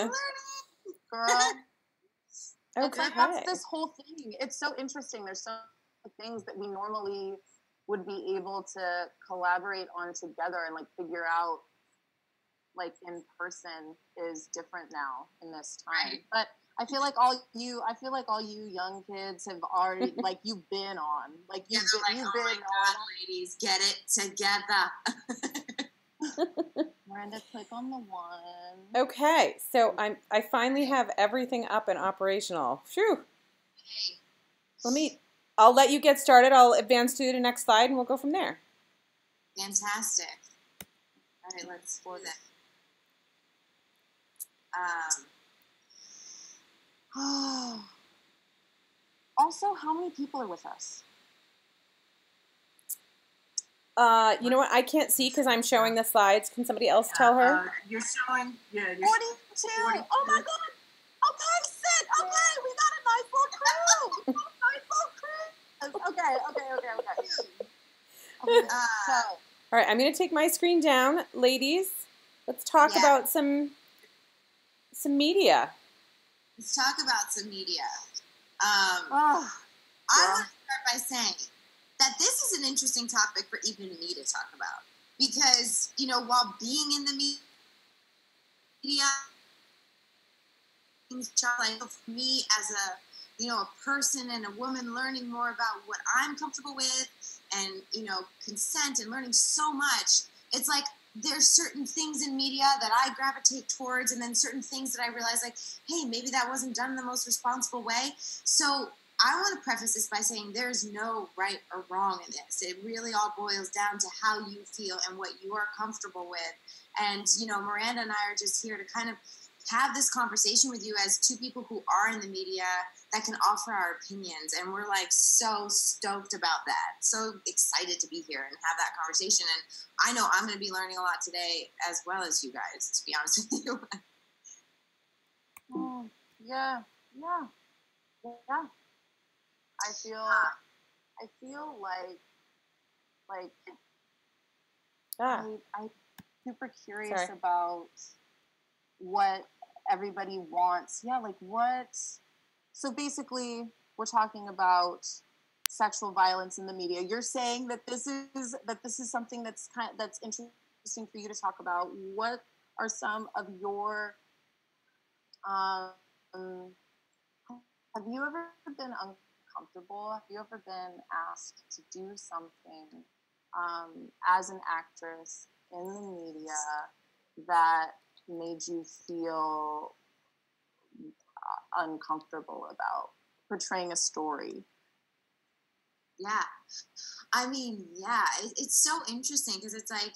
learning, girl. Okay. That's this whole thing. It's so interesting. There's so many things that we normally would be able to collaborate on together and like figure out like in person is different now in this time. Right. But I feel like all you young kids have already like you've been on. Like you've been on. Ladies, get it together. Miranda, click on the one. Okay, so I finally have everything up and operational. Phew. I'll let you get started. I'll advance to the next slide and we'll go from there. Fantastic. All right, let's explore that. Also, how many people are with us? You know what? I can't see because I'm showing the slides. Can somebody else tell her? You're showing. Yeah. 42. Oh my God. Okay, sit. Okay, we got a nice little crew. Okay. All right, I'm going to take my screen down. Ladies, let's talk about some media. Let's talk about some media. I want to start by saying that this is an interesting topic for even me to talk about. Because, you know, while being in the media, for me as a person and a woman learning more about what I'm comfortable with and, consent and learning so much, it's like there's certain things in media that I gravitate towards and then certain things that I realize like, hey, maybe that wasn't done in the most responsible way. So I want to preface this by saying there's no right or wrong in this. It really all boils down to how you feel and what you are comfortable with. And, Miranda and I are just here to kind of have this conversation with you as two people who are in the media that can offer our opinions. And we're like so stoked about that. So excited to be here and have that conversation. And I know I'm going to be learning a lot today as well as you guys, to be honest with you. Oh, yeah. I feel I'm super curious about what everybody wants. Yeah, like what? So basically, we're talking about sexual violence in the media. You're saying that this is something that's interesting for you to talk about. What are some of your have you ever been uncomfortable? Have you ever been asked to do something as an actress in the media that made you feel uncomfortable about portraying a story? Yeah. I mean, yeah, it's so interesting because it's like,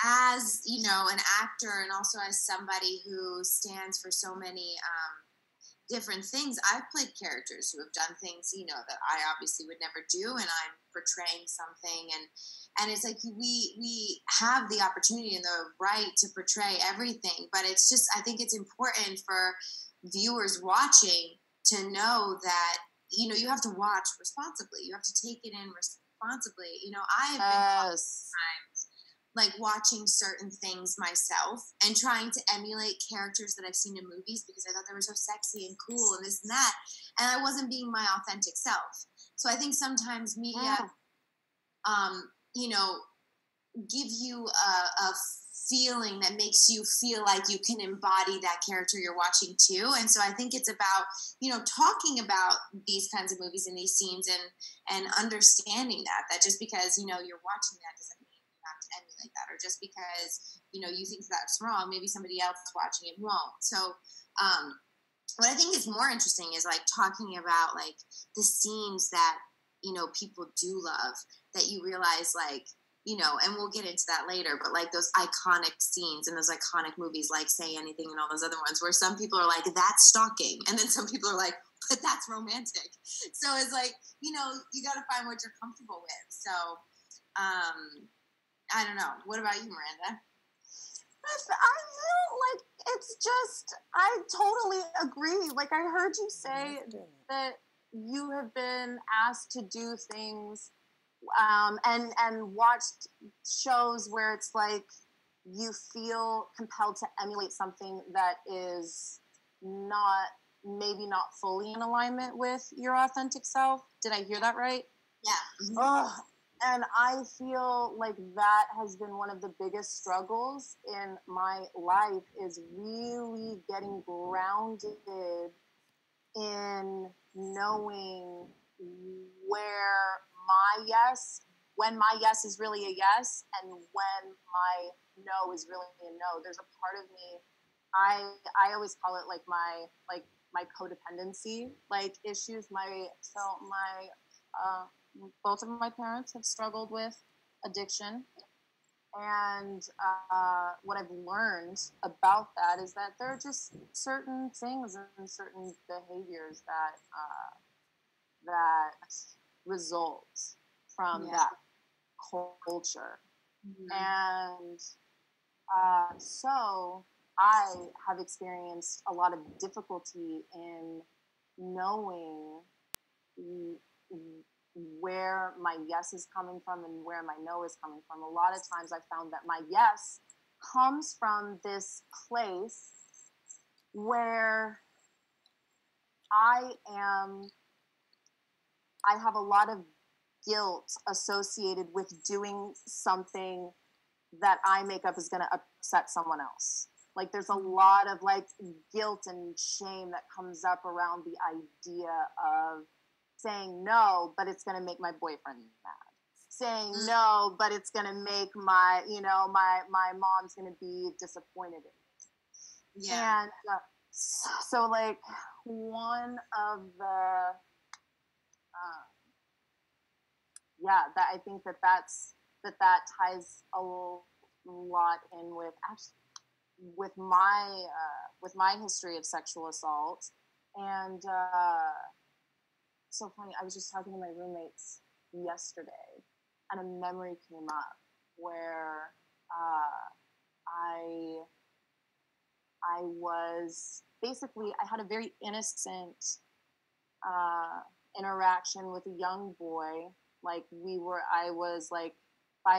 as, an actor and also as somebody who stands for so many different things, I've played characters who have done things, that I obviously would never do, and I'm portraying something, and it's like we have the opportunity and the right to portray everything, but it's just, I think it's important for viewers watching to know that, you have to watch responsibly. You have to take it in responsibly. I have been times like watching certain things myself and trying to emulate characters that I've seen in movies because I thought they were so sexy and cool and this and that. And I wasn't being my authentic self. So I think sometimes media, give you a feeling that makes you feel like you can embody that character you're watching too. And so I think it's about, talking about these kinds of movies and these scenes and understanding that just because, you're watching that doesn't mean you have to emulate that, or just because, you think that's wrong, maybe somebody else watching it won't. So, what I think is more interesting is like talking about like the scenes that, people do love that you realize like, and we'll get into that later, but like those iconic scenes in those iconic movies, like Say Anything and all those other ones where some people are like, that's stalking. And then some people are like, but that's romantic. So it's like, you got to find what you're comfortable with. So, I don't know. What about you, Miranda? I feel like it's just, I totally agree. Like I heard you say that you have been asked to do things and watched shows where it's like you feel compelled to emulate something that is maybe not fully in alignment with your authentic self. Did I hear that right? Yeah. Mm-hmm. And I feel like that has been one of the biggest struggles in my life, is really getting grounded in knowing when my yes is really a yes, and when my no is really a no. There's a part of me, I always call it like my codependency issues. Both of my parents have struggled with addiction. And what I've learned about that is that there are just certain things and certain behaviors that result from that culture. Mm-hmm. And so I have experienced a lot of difficulty in knowing where my yes is coming from and where my no is coming from. A lot of times I found that my yes comes from this place where I have a lot of guilt associated with doing something that I make up is going to upset someone else. Like, there's a lot of guilt and shame that comes up around the idea of saying no, but it's going to make my boyfriend mad. Saying no, but it's going to make my mom's going to be disappointed in me. Yeah. And so one of the, that I think that ties a lot in with my history of sexual assault. And so funny, I was just talking to my roommates yesterday, and a memory came up where I was basically, I had a very innocent interaction with a young boy. I was 5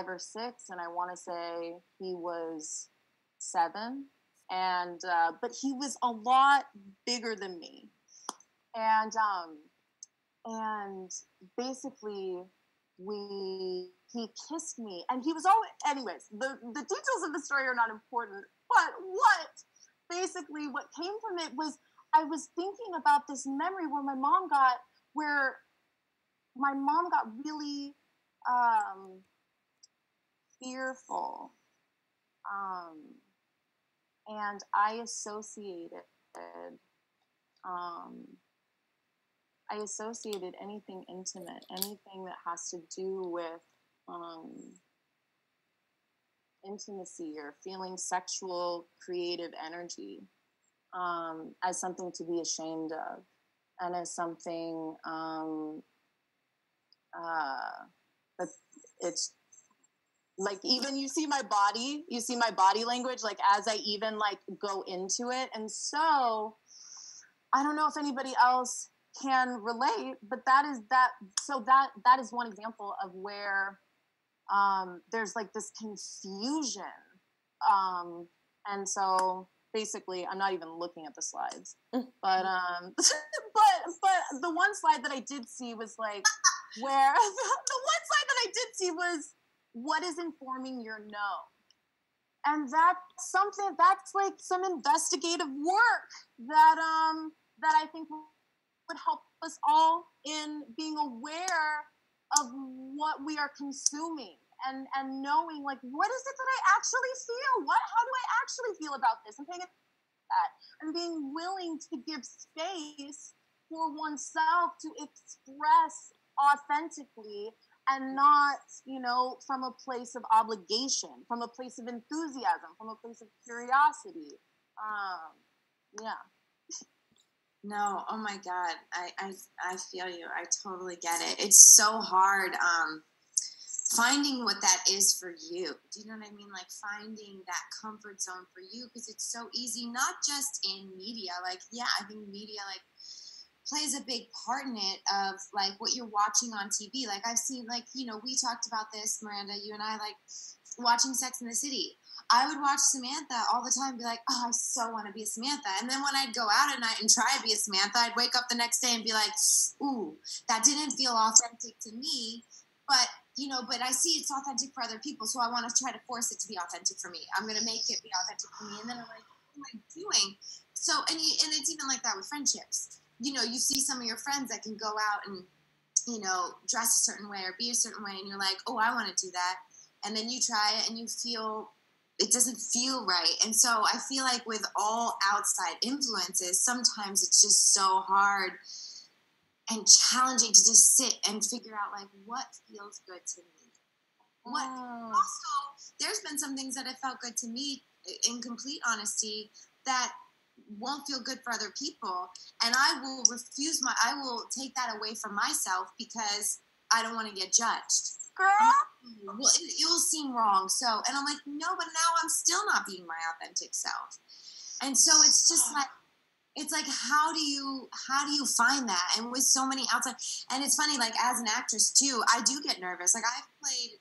or 6, and I want to say he was 7, and but he was a lot bigger than me, and basically he kissed me, and he was always, anyways, the details of the story are not important, but what came from it was, I was thinking about this memory where my mom got really fearful, and I associated anything intimate, anything that has to do with intimacy or feeling sexual creative energy, as something to be ashamed of, and as something that it's even you see my body language as I even go into it. And so I don't know if anybody else can relate, but that is one example of where there's this confusion, and so basically I'm not even looking at the slides, but but the one slide that I did see was where the one slide that I did see was, what is informing your no? And that's something, that's some investigative work that I think would help us all in being aware of what we are consuming, and knowing what is it that I actually feel? How do I actually feel about this? And paying attention to that, and being willing to give space for oneself to express authentically, and not, from a place of obligation, from a place of enthusiasm, from a place of curiosity. Yeah. No, oh my God, I feel you. I totally get it. It's so hard finding what that is for you. Do you know what I mean? Finding that comfort zone for you, because it's so easy, not just in media. I think media plays a big part in it, of what you're watching on TV. I've seen we talked about this, Miranda, you and I, watching Sex and the City. I would watch Samantha all the time and be like, oh, I so want to be a Samantha. And then when I'd go out at night and try to be a Samantha, I'd wake up the next day and be like, ooh, that didn't feel authentic to me. But, but I see it's authentic for other people. So I want to try to force it to be authentic for me. I'm going to make it be authentic for me. And then I'm like, what am I doing? So, and it's even like that with friendships. You see some of your friends that can go out and, dress a certain way or be a certain way. And you're like, oh, I want to do that. And then you try it and you feel it doesn't feel right. And so I feel like with all outside influences, sometimes it's just so hard and challenging to just sit and figure out like what feels good to me. Also, there's been some things that have felt good to me in complete honesty that won't feel good for other people. And I will take that away from myself because I don't want to get judged. Girl? Well, it will seem wrong. So, and I'm like, no, but now I'm still not being my authentic self. And so it's just like, it's like, how do you find that? And with so many outside, and it's funny, like as an actress too, I do get nervous. Like I've played,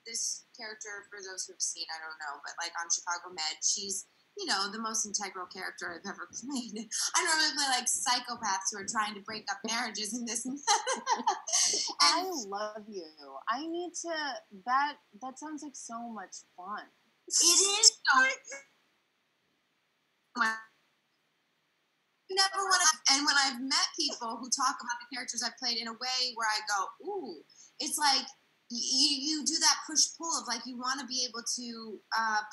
this character, for those who've seen, I don't know, but like on Chicago Med, she's, the most integral character I've ever played. I normally play like psychopaths who are trying to break up marriages and this and that. I love you. I need to, that sounds like so much fun. It is so never want to, and when I've met people who talk about the characters I played in a way where I go, ooh, it's like you do that push-pull of like you want to be able to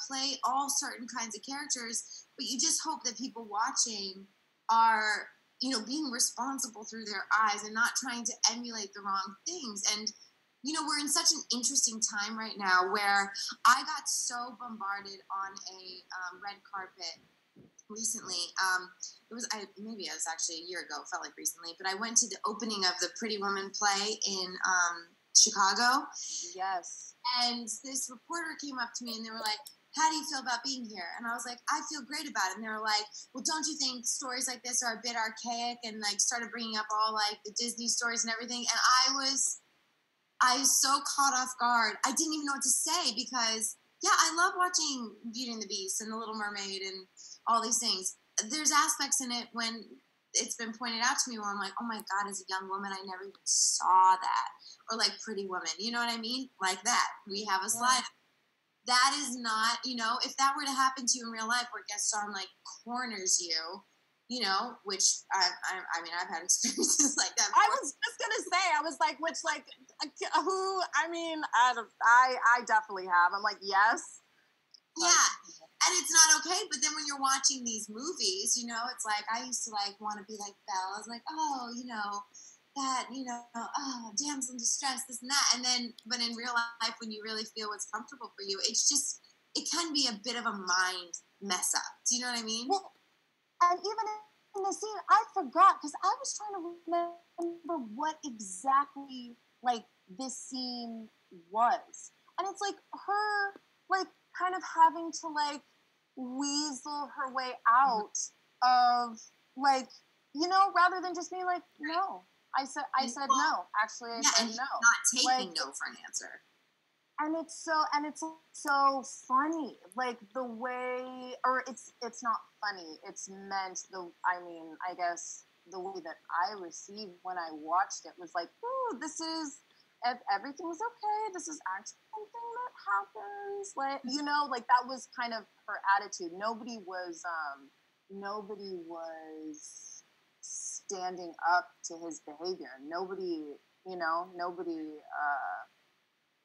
play all certain kinds of characters, but you just hope that people watching are, being responsible through their eyes and not trying to emulate the wrong things. And, we're in such an interesting time right now where I got so bombarded on a red carpet recently. Maybe it was actually a year ago, felt like recently, but I went to the opening of the Pretty Woman play in Chicago. Yes. And this reporter came up to me and they were like, how do you feel about being here? And I was like, I feel great about it. And they were like, well, don't you think stories like this are a bit archaic? And like started bringing up all like the Disney stories and everything. And I was so caught off guard. I didn't even know what to say because I love watching Beauty and the Beast and The Little Mermaid and all these things. There's aspects in it when it's been pointed out to me where I'm like, oh my God, as a young woman, I never even saw that. Or like Pretty Woman, you know what I mean? Like that. We have a slide. Yeah. That is not, if that were to happen to you in real life where a guest star like corners you, which I've had experiences like that before. I was just going to say, I was like, which like, who, I definitely have. I'm like, yes. Yeah. And it's not okay. But then when you're watching these movies, it's like, I used to like want to be like Belle. I was like, oh, that, oh, damsel in distress, this and that. And then, but in real life, when you really feel what's comfortable for you, it's just, it can be a bit of a mind mess up. Do you know what I mean? Well, and even in the scene, I forgot, because I was trying to remember what exactly, like, this scene was. And it's like her, like, kind of having to, like, weasel her way out of, like, rather than just being like, no. I said no. Actually, I said no. Not taking no for an answer. And it's so funny, like the way, or it's not funny. It's meant I guess the way that I received when I watched it was like, ooh, this is, everything's okay. This is actually something that happens. Like, like that was kind of her attitude. Nobody was standing up to his behavior. Nobody,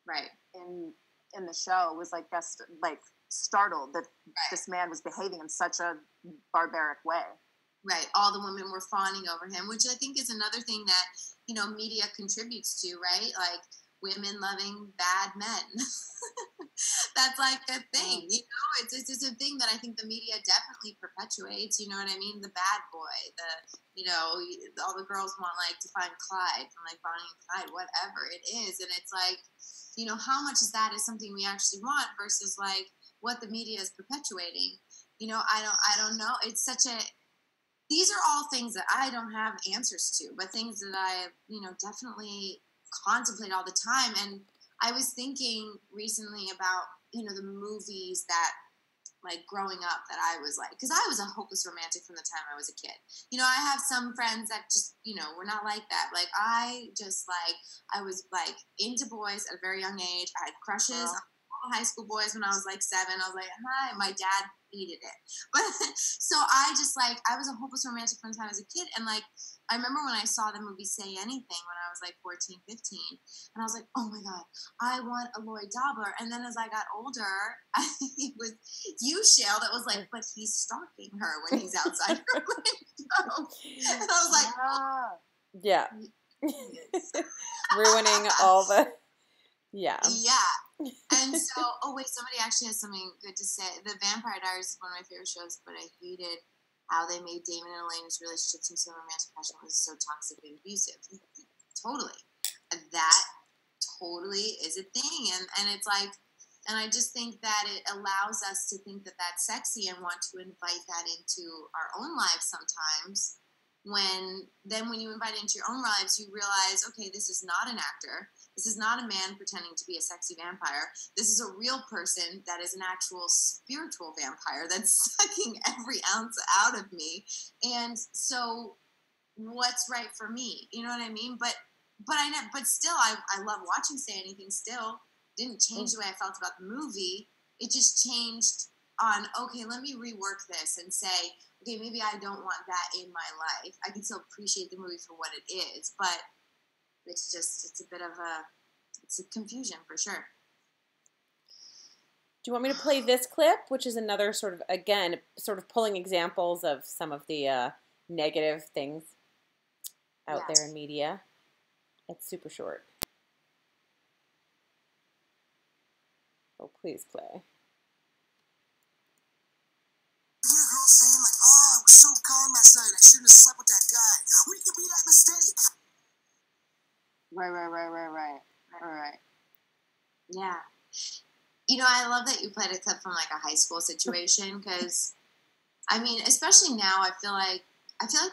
right. In the show was like startled that this man was behaving in such a barbaric way. Right. All the women were fawning over him, which I think is another thing that, media contributes to, right? Like women loving bad men. That's like a thing, it's a thing that I think the media definitely perpetuates, you know what I mean? The bad boy, all the girls want like to find Clyde from like Bonnie and Clyde, whatever it is. And it's like, how much is that is something we actually want versus like what the media is perpetuating? I don't know. It's these are all things that I don't have answers to, but things that I, definitely contemplate all the time. And I was thinking recently about the movies that, like, growing up that I was like, because I was a hopeless romantic from the time I was a kid. I have some friends that just, were not like that. Like, I was like into boys at a very young age. I had crushes on all high school boys when I was like 7. I was like, hi. My dad hated it. But so I just, like, I was a hopeless romantic from the time I was a kid. And, like, I remember when I saw the movie Say Anything when I was like 14, 15, and I was like, oh my God, I want a Lloyd Dobler. And then as I got older, it was you, Shale, that was like, but he's stalking her when he's outside her window. And I was like, oh. Yeah. Ruining all the, yeah. Yeah. And so, oh wait, somebody actually has something good to say. The Vampire Diaries is one of my favorite shows, but I hated how they made Damon and Elena's relationship seem so romantic, passionate, was so toxic and abusive. Totally. That totally is a thing. And it's like, and I just think that it allows us to think that that's sexy and want to invite that into our own lives sometimes. When you invite it into your own lives, you realize, okay, this is not an actor. This is not a man pretending to be a sexy vampire. This is a real person that is an actual spiritual vampire that's sucking every ounce out of me. And so what's right for me? You know what I mean? But still, I love watching Say Anything still. Didn't change the way I felt about the movie. It just changed on, okay, let me rework this and say, okay, maybe I don't want that in my life. I can still appreciate the movie for what it is, but it's a confusion for sure. Do you want me to play this clip, which is another sort of, again, sort of pulling examples of some of the negative things out there in media? It's super short. Oh, please play. Saying like, oh, I was so calm last night. I shouldn't have slept with that guy. We could be that mistake. Right. Yeah. I love that you played a clip from like a high school situation because, I mean, especially now, I feel like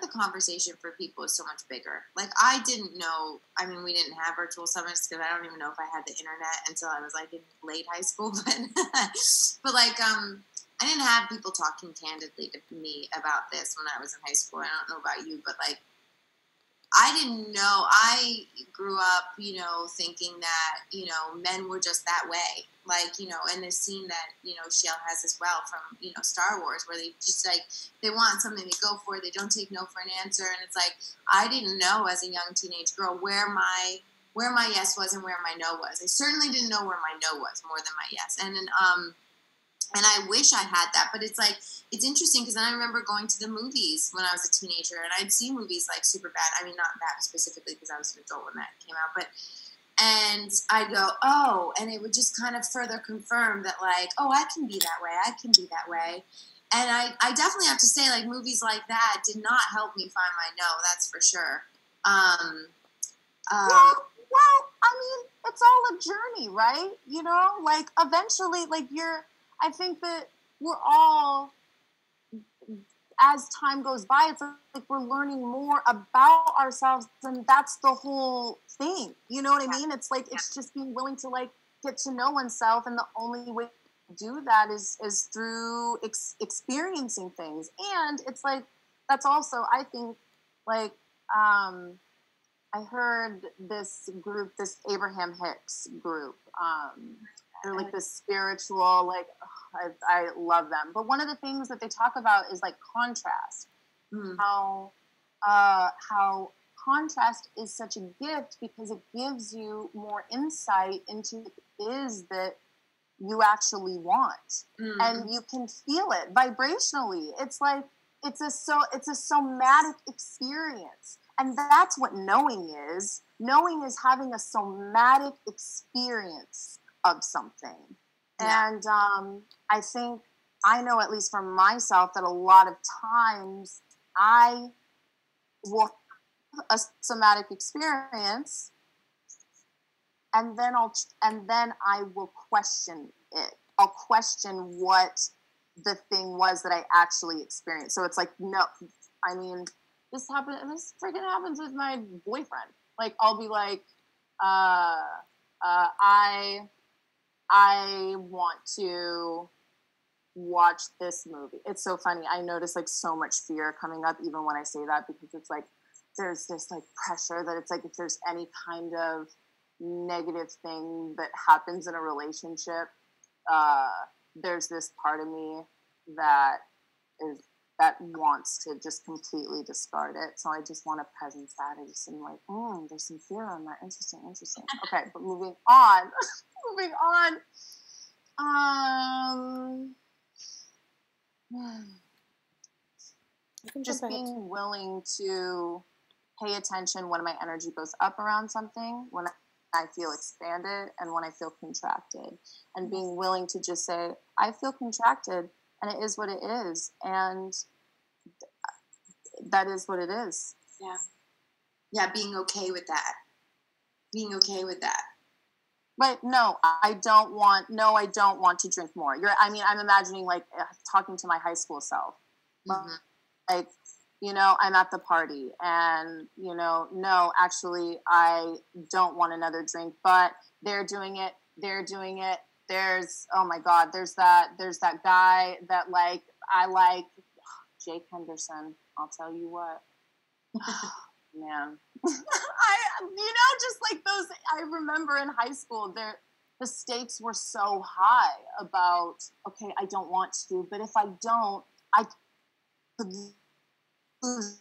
the conversation for people is so much bigger. Like, I didn't know. I mean, we didn't have virtual summits because I don't even know if I had the internet until I was like in late high school. But like, I didn't have people talking candidly to me about this when I was in high school. I don't know about you, but like, I didn't know. I grew up, thinking that, men were just that way. Like, and the scene that, Shale has as well from, Star Wars, where they just like, they want something to go for it. They don't take no for an answer. And it's like, I didn't know as a young teenage girl where my yes was and where my no was. I certainly didn't know where my no was more than my yes. And I wish I had that, but it's like, it's interesting because I remember going to the movies when I was a teenager, and I'd see movies like Superbad. I mean, not that specifically because I was an adult when that came out, and I'd go, oh, and it would just kind of further confirm that, like, oh, I can be that way. I can be that way. And I definitely have to say, like, movies like that did not help me find my no, that's for sure. Well, I mean, it's all a journey, right? Like, eventually, like, I think that we're all, as time goes by, it's like we're learning more about ourselves, and that's the whole thing. You know what I mean? It's like, it's just being willing to, like, get to know oneself, and the only way to do that is through experiencing things. And it's like, that's also, I think, like, I heard this group, this Abraham Hicks group, they're like this spiritual, like, I love them. But one of the things that they talk about is like contrast. How contrast is such a gift because it gives you more insight into what it is that you actually want. And you can feel it vibrationally. It's like, it's a somatic experience. And that's what knowing is. Knowing is having a somatic experience of something. Yeah. And I think, I know at least for myself that a lot of times I will have a somatic experience and then I will question it. I'll question what the thing was that I actually experienced. So it's like, no, I mean, this freaking happens with my boyfriend. Like, I'll be like, I want to watch this movie. It's so funny. I notice like so much fear coming up even when I say that, because it's like there's this like pressure that it's like if there's any kind of negative thing that happens in a relationship, there's this part of me that wants to just completely discard it. So I just want to presence that. I just am like, there's some fear on that. Interesting. Okay, but moving on. Just being willing to pay attention when my energy goes up around something, when I feel expanded, and when I feel contracted. And being willing to just say, I feel contracted, and it is what it is. And that is what it is. Yeah. Yeah, being okay with that. But no, I don't want to drink more. I'm imagining like talking to my high school self. Mm-hmm. Like, I'm at the party and, no, actually I don't want another drink, but they're doing it. There's, oh my God, there's that guy that I like, Jake Henderson. I'll tell you what, man, just like those, I remember in high school the stakes were so high about, okay, I don't want to, but if I don't, I could lose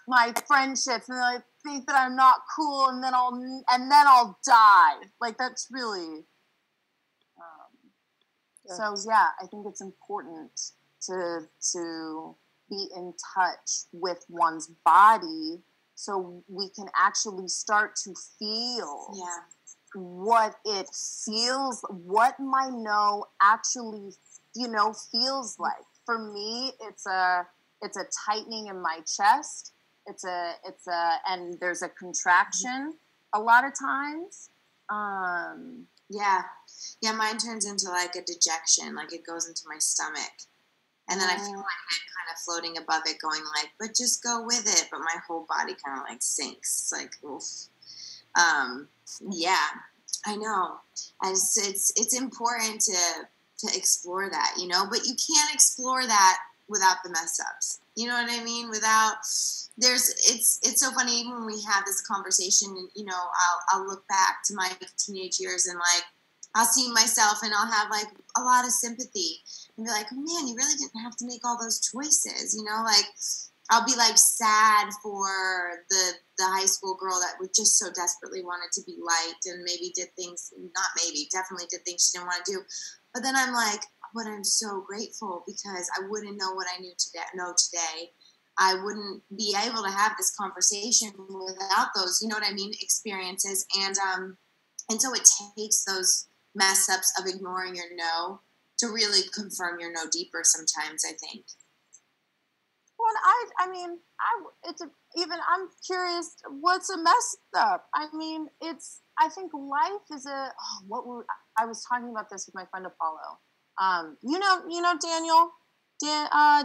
my friendships, and I think that I'm not cool, and then I'll die. Like, that's really, so yeah, I think it's important to be in touch with one's body so we can actually start to feel what it feels, what my no actually, feels like. For me, it's a tightening in my chest. And there's a contraction a lot of times. Yeah, mine turns into like a dejection, like it goes into my stomach. And then I feel my head kind of floating above it, going like, but just go with it. But my whole body kind of like sinks. It's like, oof. Yeah, I know. And it's important to explore that, but you can't explore that without the mess ups. You know what I mean? It's so funny, even when we have this conversation, and, I'll look back to my teenage years and like, I'll see myself and I'll have like a lot of sympathy and be like, man, you really didn't have to make all those choices. Like I'll be like sad for the high school girl that would just so desperately wanted to be liked and definitely did things she didn't want to do. But then I'm like, but I'm so grateful because I wouldn't know what I know today. I wouldn't be able to have this conversation without those, experiences. And so it takes those mess ups of ignoring your no to really confirm your no deeper sometimes, I think. Well, I'm curious, what's a mess up? I think life is I was talking about this with my friend Apollo.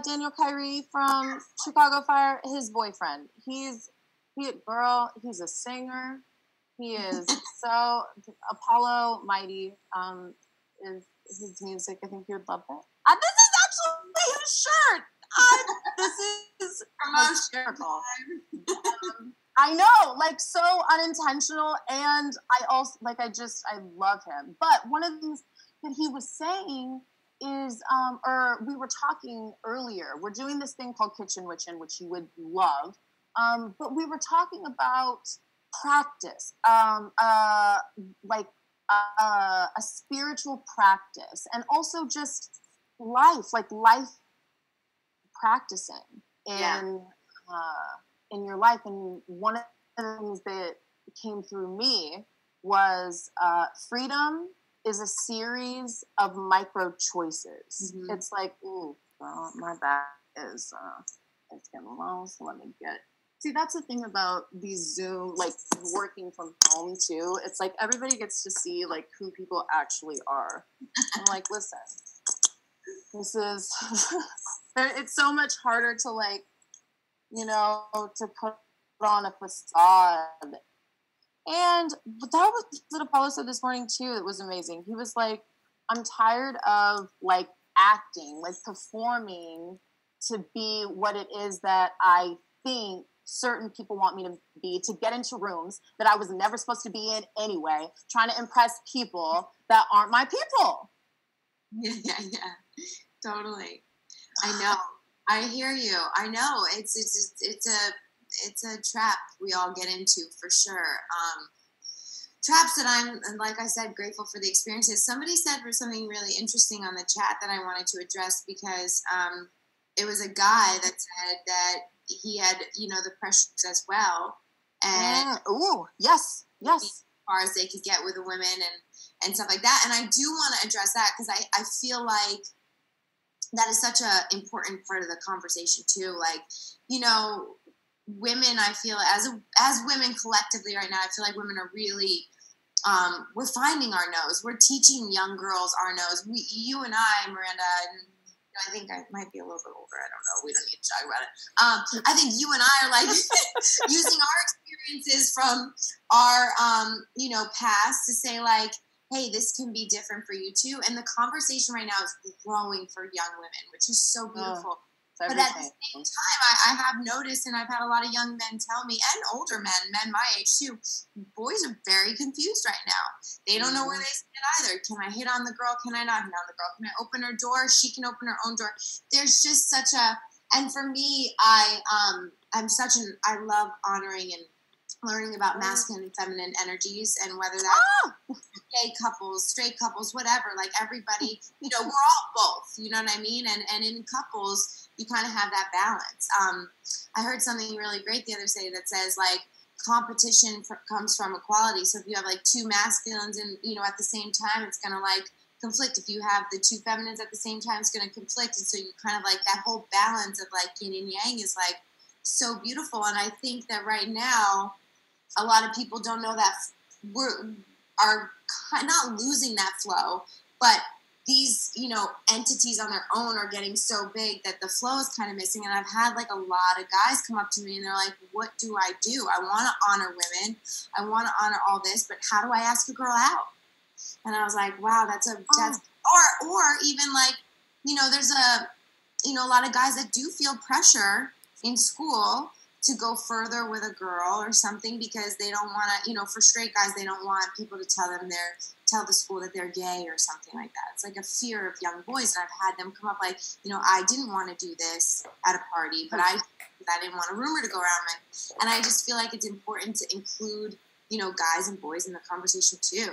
Daniel Kyrie from Chicago Fire, his boyfriend. He's a singer. He is so Apollo Mighty is his music. I think you would love it. This is actually his shirt. This is hysterical. I know, like so unintentional, and I also I love him. But one of the things that he was saying is, we were talking earlier. We're doing this thing called Kitchen Witchin', which you would love. But we were talking about practice, a spiritual practice, and also just life practicing in your life. And one of the things that came through me was freedom is a series of micro choices. Mm-hmm. It's like, ooh, girl, my back is it's getting low, so let me get. See, that's the thing about these Zoom, working from home too. It's like everybody gets to see who people actually are. I'm like, listen, this is. It's so much harder to to put on a facade And but that was what Apollo said this morning too. It was amazing. He was like, I'm tired of like acting, like performing to be what it is that I think certain people want me to be, to get into rooms that I was never supposed to be in anyway, trying to impress people that aren't my people. Yeah, totally. I know. I hear you. I know. It's a trap we all get into for sure. Traps that I'm, like I said, grateful for the experiences. Somebody said something really interesting on the chat that I wanted to address, because it was a guy that said that he had, the pressures as well. And yes. As far as they could get with the women and stuff like that. And I do want to address that, because I feel like that is such a important part of the conversation too. Like, women, I feel as women collectively right now, I feel like women are really, we're finding our nose. We're teaching young girls our nose. You and I, Miranda, and I think I might be a little bit older. I don't know. We don't need to talk about it. I think you and I are like using our experiences from our, past to say like, hey, this can be different for you too. And the conversation right now is growing for young women, which is so beautiful. But at the same time, I have noticed, and I've had a lot of young men tell me, and older men my age too, boys are very confused right now. They don't know where they stand either. Can I hit on the girl? Can I not hit on the girl? Can I open her door? She can open her own door. There's just such a, and for me, I love honoring and learning about masculine and feminine energies, and whether that's gay couples, straight couples, whatever, like everybody, we're all both, you know what I mean? And in couples, you kind of have that balance. I heard something really great the other day that says like competition comes from equality. So if you have like two masculines and, at the same time, it's going to like conflict. If you have the two feminines at the same time, it's going to conflict. And so you kind of like that whole balance of like yin and yang is like so beautiful. And I think that right now, a lot of people don't know that are not losing that flow, but these, entities on their own are getting so big that the flow is kind of missing. And I've had like a lot of guys come up to me and they're like, what do I do? I want to honor women. I want to honor all this, but how do I ask a girl out? And I was like, wow, that's or even like, there's a lot of guys that do feel pressure in school to go further with a girl or something, because they don't want to, for straight guys, they don't want people to tell the school that they're gay or something like that. It's like a fear of young boys. And I've had them come up like, I didn't want to do this at a party, but I didn't want a rumor to go around me. And I just feel like it's important to include, guys and boys in the conversation too.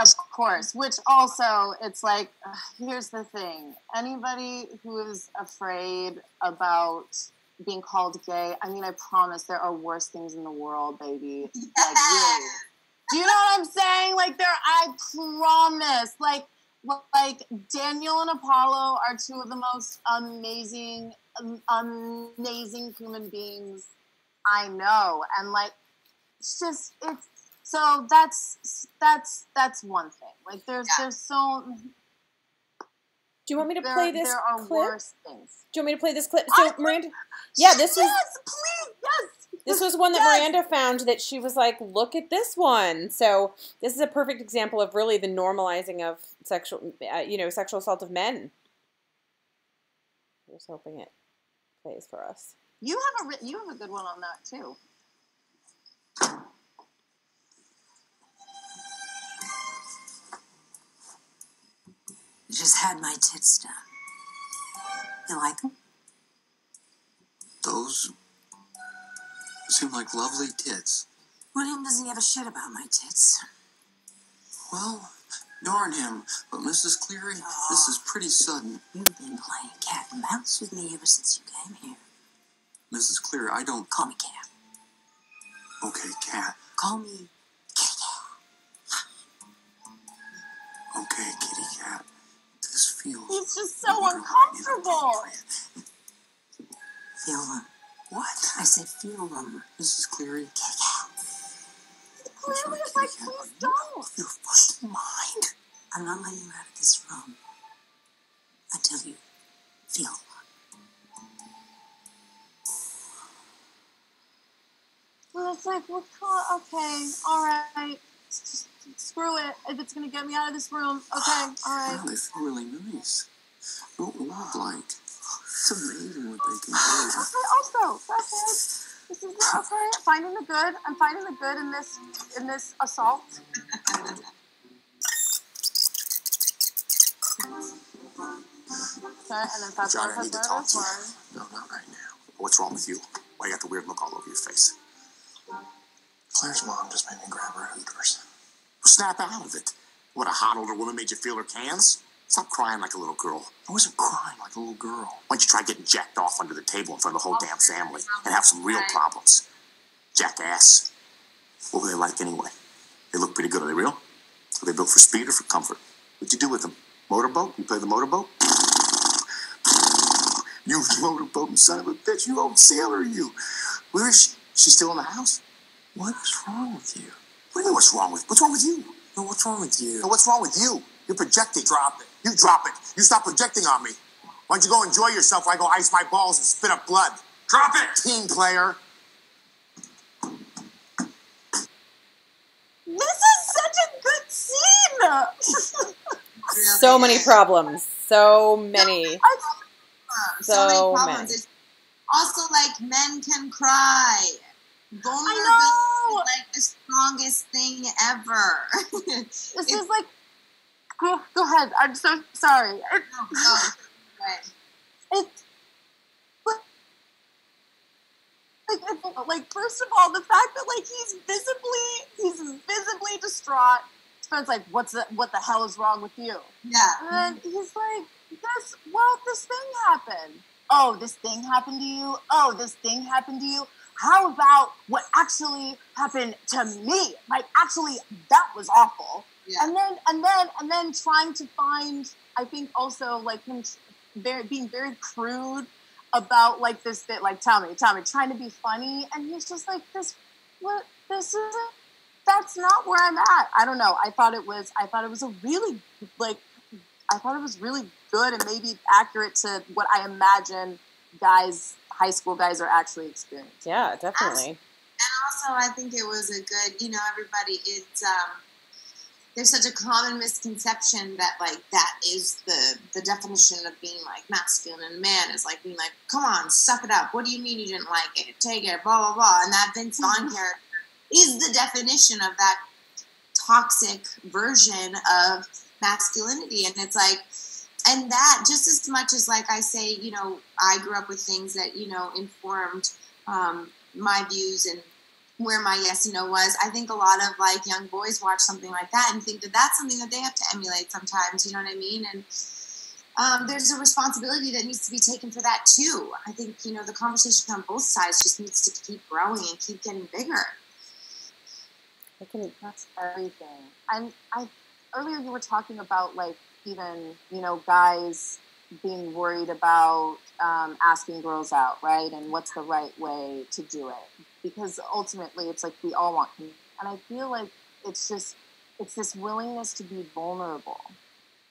Of course, which also, it's like, here's the thing. Anybody who is afraid about being called gay, I mean, I promise there are worse things in the world, baby. Like, really. Do you know what I'm saying? Like, I promise. Like Daniel and Apollo are two of the most amazing human beings I know. And like, so that's one thing. Like, there's so. Do you want me to play this There are clip? worse things. Do you want me to play this clip? So, Miranda, please, yes. This was one that Miranda found that she was like, look at this one. So this is a perfect example of really the normalizing of sexual assault of men. I'm just hoping it plays for us. You have a good one on that too. Just had my tits done. You like them? Those seem like lovely tits. William doesn't give a shit about my tits. Well, darn him. But Mrs. Cleary, this is pretty sudden. You've been playing cat and mouse with me ever since you came here. Mrs. Cleary, I don't... Call me Cat. Okay, Cat. Call me Kitty Cat. Okay, Kitty Cat. This feels... He's just so uncomfortable. Feel them. What? I said feel them. Mrs. Cleary. Kitty Cat. Clearly, it's like, please don't. Your fucking mind. I'm not letting you out of this room until you feel them. Well, it's like, well, okay, all right, just screw it. If it's gonna get me out of this room, okay, all right. Wow, they feel really nice. Don't love like. It's amazing what they can do. Okay, also, this is okay. Finding the good. I'm finding the good in this assault. Okay, and then that's Johnny, I need to talk to you. No, not right now. What's wrong with you? Why you got the weird look all over your face? Claire's mom just made me grab her Hooters. Snap out of it. What, a hot older woman made you feel her cans? Stop crying like a little girl. I wasn't crying like a little girl. Why don't you try getting jacked off under the table in front of the whole damn family and have some real problems? Jackass. What were they like anyway? They look pretty good. Are they real? Are they built for speed or for comfort? What'd you do with them? Motorboat? You play the motorboat? You motorboating son of a bitch. You old sailor, you. Where is she? She's still in the house? What is wrong with you? What do you mean what's wrong with you? What's wrong with you? No, what's wrong with you? No, what's wrong with you? You're projecting. Drop it. You drop it. You stop projecting on me. Why don't you go enjoy yourself while I go ice my balls and spit up blood? Drop it! Team player. This is such a good scene! So many problems. So many. So many So problems. many. It's also, like, men can cry. Vulnerability is like the strongest thing ever. This is like, go ahead. I'm so sorry. No, It's like first of all, the fact that like he's visibly distraught. Spence like, what the hell is wrong with you? Yeah. And then he's like, this thing happened. Oh, this thing happened to you? Oh, this thing happened to you? How about what actually happened to me? Like, actually, that was awful. Yeah. And then trying to find, I think also like him being very crude about like this bit, like Tommy, trying to be funny, and he's just like, this isn't. That's not where I'm at. I don't know. I thought it was a really really good and maybe accurate to what I imagine high school guys are actually experiencing. Yeah, definitely. And also, I think it was a good, everybody, there's such a common misconception that, like, that is the definition of being, like, masculine and man is, like, being like, come on, suck it up. What do you mean you didn't like it? Take it, blah, blah, blah. And that Vince Vaughn character is the definition of that toxic version of masculinity. And it's like, and that just as much as, like I say, I grew up with things that, informed my views and where my yes and no was. I think a lot of like young boys watch something like that and think that that's something that they have to emulate sometimes, you know what I mean? And there's a responsibility that needs to be taken for that too. I think, the conversation on both sides just needs to keep growing and keep getting bigger. That's everything. And earlier you were talking about like even, guys being worried about asking girls out, right? And what's the right way to do it? Because ultimately it's like we all want to. And I feel like it's this willingness to be vulnerable.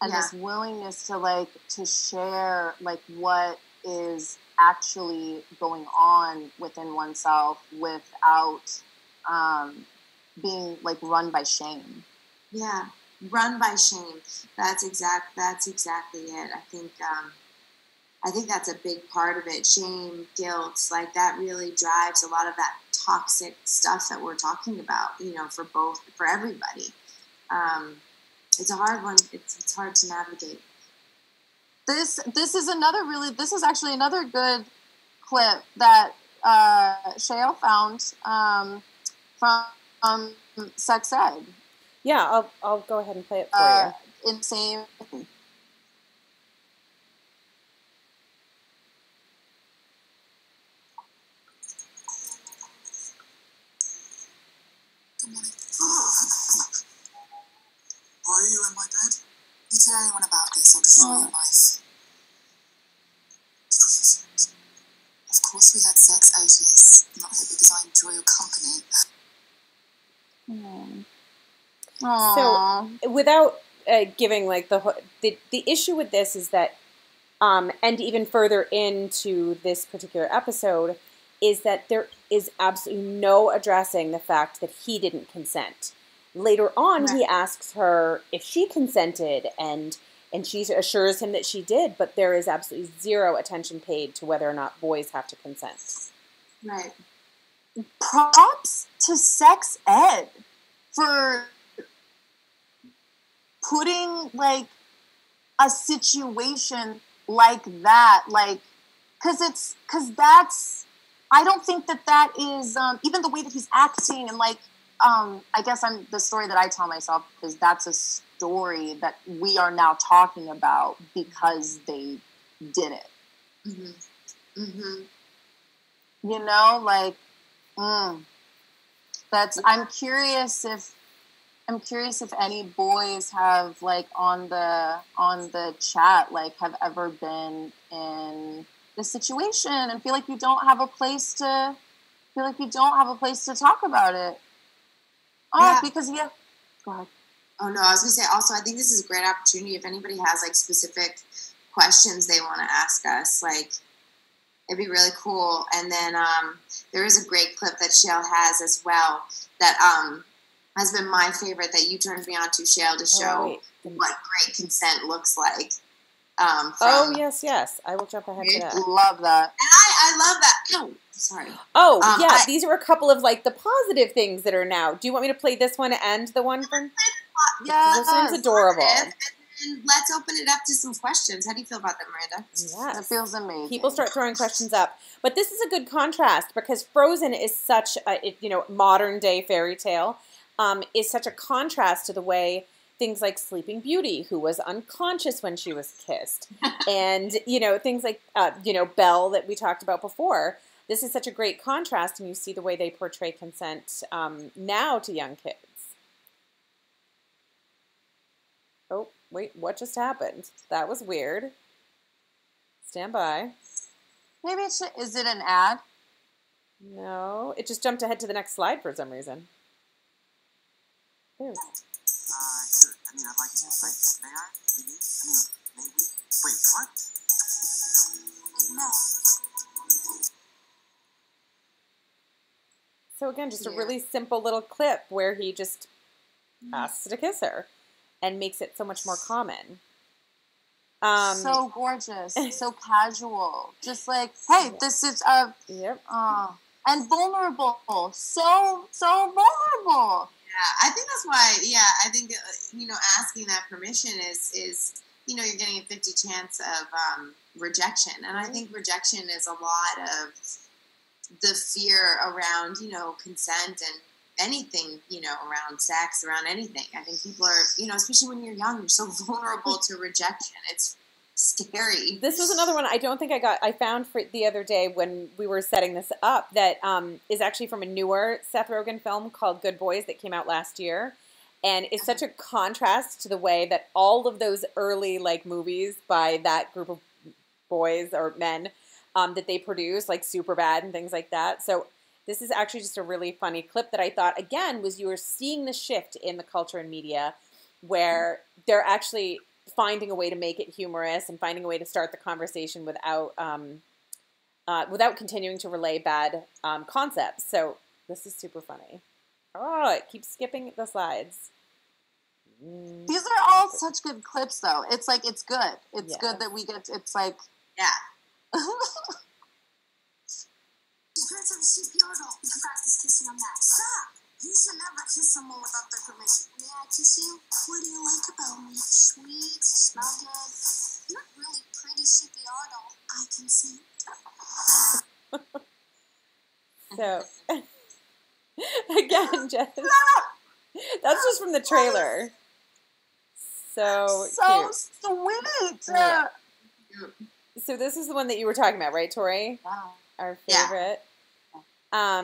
And this willingness to share like what is actually going on within oneself without being like run by shame. Yeah. Run by shame. That's exactly it. I think that's a big part of it. Shame, guilt, like that really drives a lot of that toxic stuff that we're talking about, for everybody. It's a hard one. It's hard to navigate. This is actually another good clip that Shael found from Sex Ed. Yeah, I'll go ahead and play it for you. Insane. Good morning. Why are you in my bed? You tell anyone about this or destroy your life. Of course we had sex, Otis. I'm not here because I enjoy your company. So, without giving like the issue with this is that, and even further into this particular episode, is that there is absolutely no addressing the fact that he didn't consent. Later on, he asks her if she consented, and she assures him that she did, but there is absolutely zero attention paid to whether or not boys have to consent. Right. Props to sex ed for putting, like, a situation like that, like, because that's, I don't think that is, even the way that he's acting, and, like, I guess the story that I tell myself is that's a story that we are now talking about because they did it. Mm-hmm. Mm-hmm. You know, like, that's, I'm curious if any boys have, like, on the chat, like, have ever been in this situation and feel like you don't have a place to talk about it. Oh, because go ahead. Oh no, I was gonna say also, I think this is a great opportunity if anybody has, like, specific questions they want to ask us, like, it'd be really cool. And then there is a great clip that Shale has as well that has been my favorite that you turned me on to, Shale, to show what great consent looks like. Yes. I will jump ahead to that. Love that. And I love that. Oh, sorry. Oh, these are a couple of, like, the positive things that are now. Do you want me to play this one and the one from... Yeah. This one's adorable. And let's open it up to some questions. How do you feel about that, Miranda? Yes. That feels amazing. People start throwing questions up. But this is a good contrast because Frozen is such a, modern day fairy tale, is such a contrast to the way things like Sleeping Beauty, who was unconscious when she was kissed, and, things like, Belle that we talked about before. This is such a great contrast, and you see the way they portray consent now to young kids. Oh, wait, what just happened? That was weird. Stand by. Maybe is it an ad? No, it just jumped ahead to the next slide for some reason. There we go. Sure. I mean, I'd like to. Like, may I? Maybe. Wait, what? No. So again, just a really simple little clip where he just asks to kiss her and makes it so much more common. So gorgeous, so casual. Just like, hey, this is and vulnerable. So vulnerable. Yeah, I think that's why. Yeah, I think asking that permission is you're getting a 50 chance of rejection, and I think rejection is a lot of the fear around consent and anything around sex, around anything. I think people are especially when you're young, you're so vulnerable to rejection. It's scary. This was another one I found for the other day when we were setting this up that is actually from a newer Seth Rogen film called Good Boys that came out last year, and it's such a contrast to the way that all of those early movies by that group of boys or men that they produce, like Superbad and things like that. So this is actually just a really funny clip that I thought, again, was you were seeing the shift in the culture and media where they're actually finding a way to make it humorous and finding a way to start the conversation without continuing to relay bad concepts. So this is super funny. Oh, it keeps skipping the slides. These are all such good clips, though. It's like, it's good. It's good that we get, it's like, yeah. His parents have a CPR doll. We can practice kissing on that. Stop! You should never kiss someone without their permission. May I kiss you? What do you like about me? Sweet, smell good. You're a really pretty CPR doll. I can see. So, again, Jess, that's just from the trailer. So cute. Sweet. Yeah. So this is the one that you were talking about, right, Tori? Wow. Our favorite. Yeah.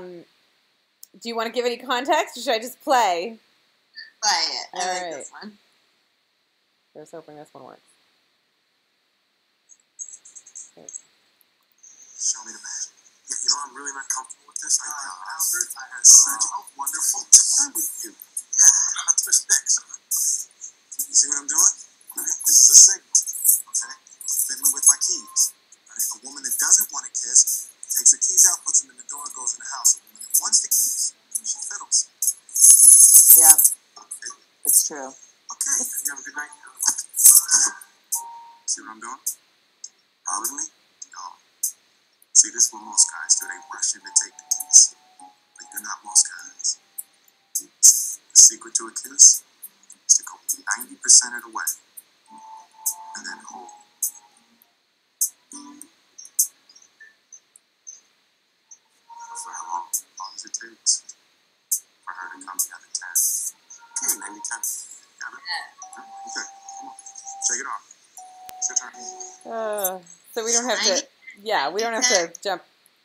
Do you want to give any context, or should I just play? Play it. I like this one. Just hoping this one works. Show me the magic. I'm really not comfortable with this. Albert, I had such a wonderful time with you. Yeah, I'm not supposed to fix. You see what I'm doing? This is a signal. Okay? Fiddling with my keys. Right? A woman that doesn't want to kiss takes her keys out, puts them in the door. I'm doing? Bothering me? No. See, this is what most guys do. They rush in to take the kiss. But you're not most guys. The secret to a kiss is to go 90% of the way and then hold. For how long? As long as it takes for her to come down to 10. Okay, 90 10. Got it? Yeah. Okay, come on. Shake it off. It's your turn. So we don't have to, yeah, we don't have to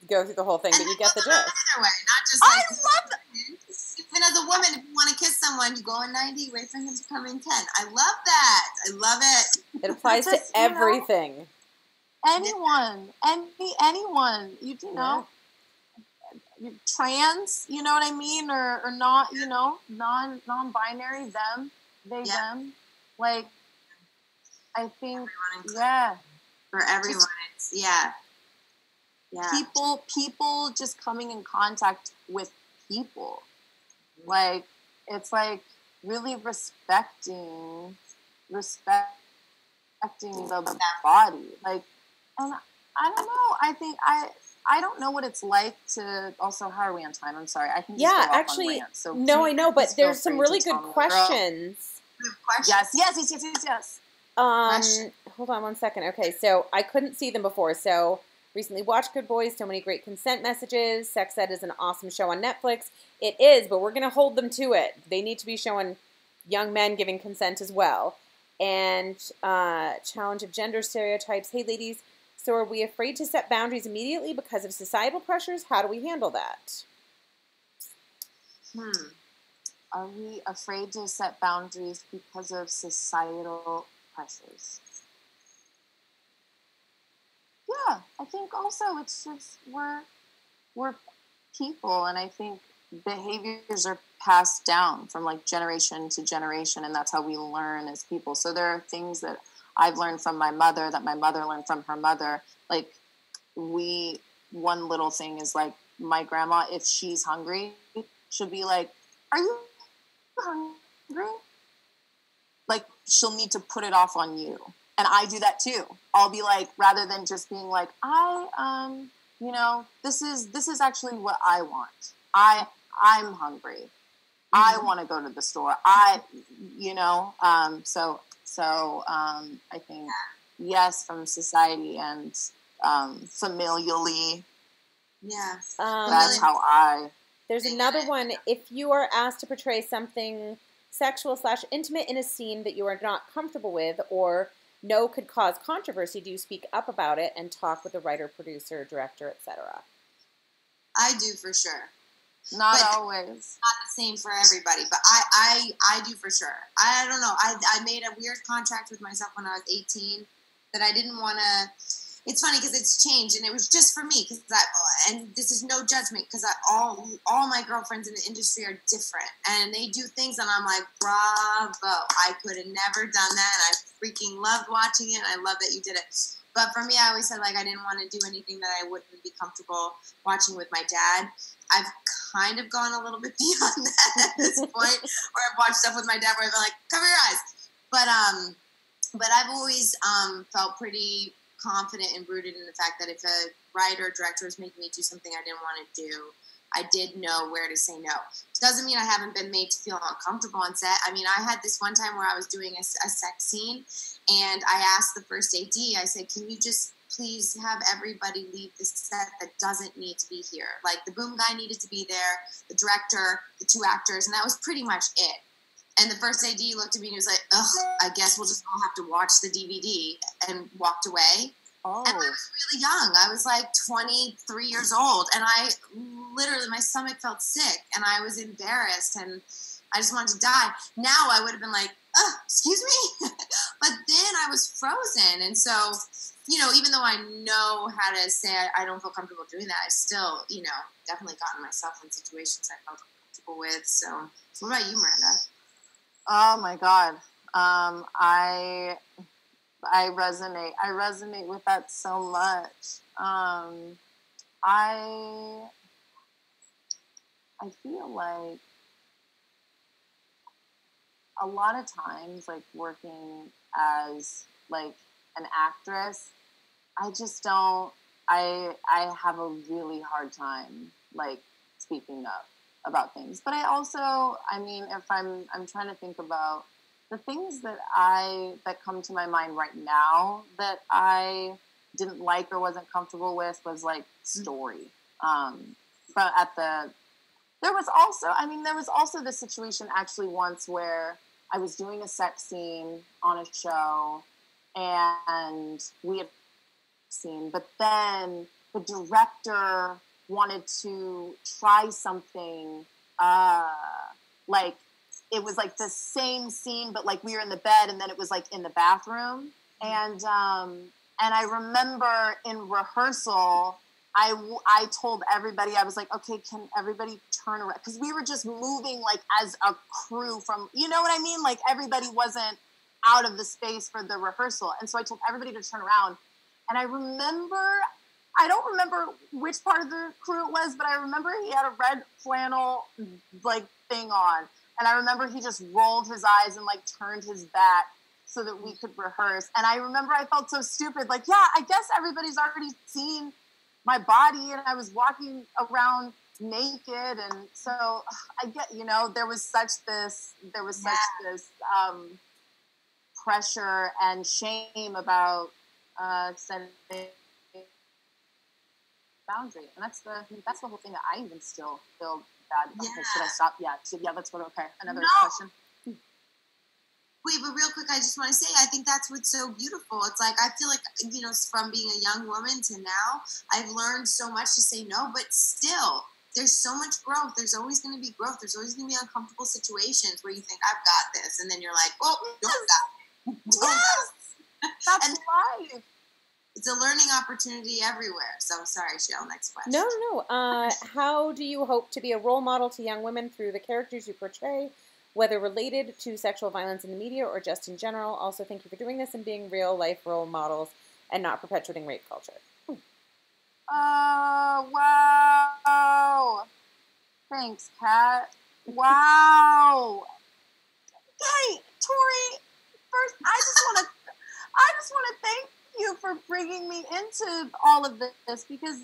go through the whole thing, but you get the gist. Either way, not just I like, love that. even as a woman, if you want to kiss someone, you go in 90, wait for him to come in 10. I love that. I love it. It applies to Just, everything. Anyone, you know, you're trans, you know what I mean, or not, you know, non-binary, them, they, them, like, I think, for everyone, it's, yeah. People just coming in contact with people, like, it's like really respecting the body, like, and I don't know, I think I don't know what it's like to, also, how are we on time? I'm sorry, I can just go off actually, on rant, so no, I know, but there's some really good questions. Yes. Hold on one second. Okay, so I couldn't see them before. So recently watched Good Boys, so many great consent messages. Sex Ed is an awesome show on Netflix. It is, but we're going to hold them to it. They need to be showing young men giving consent as well. And challenge of gender stereotypes. Hey, ladies, so are we afraid to set boundaries immediately because of societal pressures? How do we handle that? Are we afraid to set boundaries because of societal pressures? Yeah, I think also it's just we're people, and I think behaviors are passed down from like generation to generation, and that's how we learn as people. So there are things that I've learned from my mother that my mother learned from her mother. Like one little thing is like my grandma, if she's hungry, she'll be like, "Are you hungry?" Like she'll need to put it off on you. And I do that too. I'll be like, rather than just being like, you know, this is actually what I want. I'm hungry. I want to go to the store. You know, so I think yes, from society and familially. Yeah. That's how I. There's another one. If you are asked to portray something sexual/intimate in a scene that you are not comfortable with or know could cause controversy, do you speak up about it and talk with the writer, producer, director, etc.? I do for sure. Not always. Not the same for everybody, but I do for sure. I don't know. I made a weird contract with myself when I was 18 that I didn't want to. It's funny because it's changed, and it was just for me. And this is no judgment because all my girlfriends in the industry are different, and they do things, and I'm like, bravo! I could have never done that, and I freaking loved watching it. And I love that you did it. But for me, I always said like I didn't want to do anything that I wouldn't be comfortable watching with my dad. I've kind of gone a little bit beyond that at this point, where I've watched stuff with my dad where I've been like, cover your eyes. But I've always felt pretty confident and rooted in the fact that if a writer or director was making me do something I didn't want to do, I did know where to say no. Doesn't mean I haven't been made to feel uncomfortable on set. I mean, I had this one time where I was doing a sex scene, and I asked the first AD, I said, can you just please have everybody leave the set that doesn't need to be here? Like, the boom guy needed to be there, the director, the two actors, and that was pretty much it. And the first AD looked at me and he was like, ugh, I guess we'll just all have to watch the DVD, and walked away. Oh. And I was really young. I was like 23 years old. And I literally, my stomach felt sick and I was embarrassed and I just wanted to die. Now I would have been like, excuse me? But then I was frozen. And so, you know, even though I know how to say I don't feel comfortable doing that, I still, you know, definitely gotten myself in situations I felt comfortable with. So what about you, Miranda? Oh my God. I resonate with that so much. I feel like a lot of times, like working as like an actress, I just don't, I have a really hard time, like, speaking up about things. But I also, I mean, if I'm trying to think about the things that come to my mind right now that I didn't like or wasn't comfortable with was like story. But there was also this situation actually once where I was doing a sex scene on a show and we had scene, but then the director wanted to try something, like, it was like the same scene, but like we were in the bed and then it was like in the bathroom. And I remember in rehearsal, I told everybody, I was like, okay, can everybody turn around? Because we were just moving like as a crew from, you know what I mean? Like everybody wasn't out of the space for the rehearsal. And so I told everybody to turn around. And I don't remember which part of the crew it was, but I remember he had a red flannel like thing on. And I remember he just rolled his eyes and like turned his back so that we could rehearse. And I remember I felt so stupid. Like, yeah, I guess everybody's already seen my body and I was walking around naked. And so I get, you know, there was such this pressure and shame about setting boundary. And that's the whole thing that I even still feel bad. Yeah. Okay, should I stop? Yeah, let's go to, another question. Wait, but real quick, I just want to say, I think that's what's so beautiful. It's like, I feel like, you know, from being a young woman to now, I've learned so much to say no, but still, there's so much growth. There's always going to be growth. There's always going to be uncomfortable situations where you think, I've got this. And then you're like, oh, don't got it. Yes! That's life. It's a learning opportunity everywhere. So, sorry, Cheryl, next question. No. How do you hope to be a role model to young women through the characters you portray, whether related to sexual violence in the media or just in general? Also, thank you for doing this and being real-life role models and not perpetuating rape culture. Wow. Thanks, Kat. Wow. Hey, Torrey, first, I just want to thank you for bringing me into all of this, because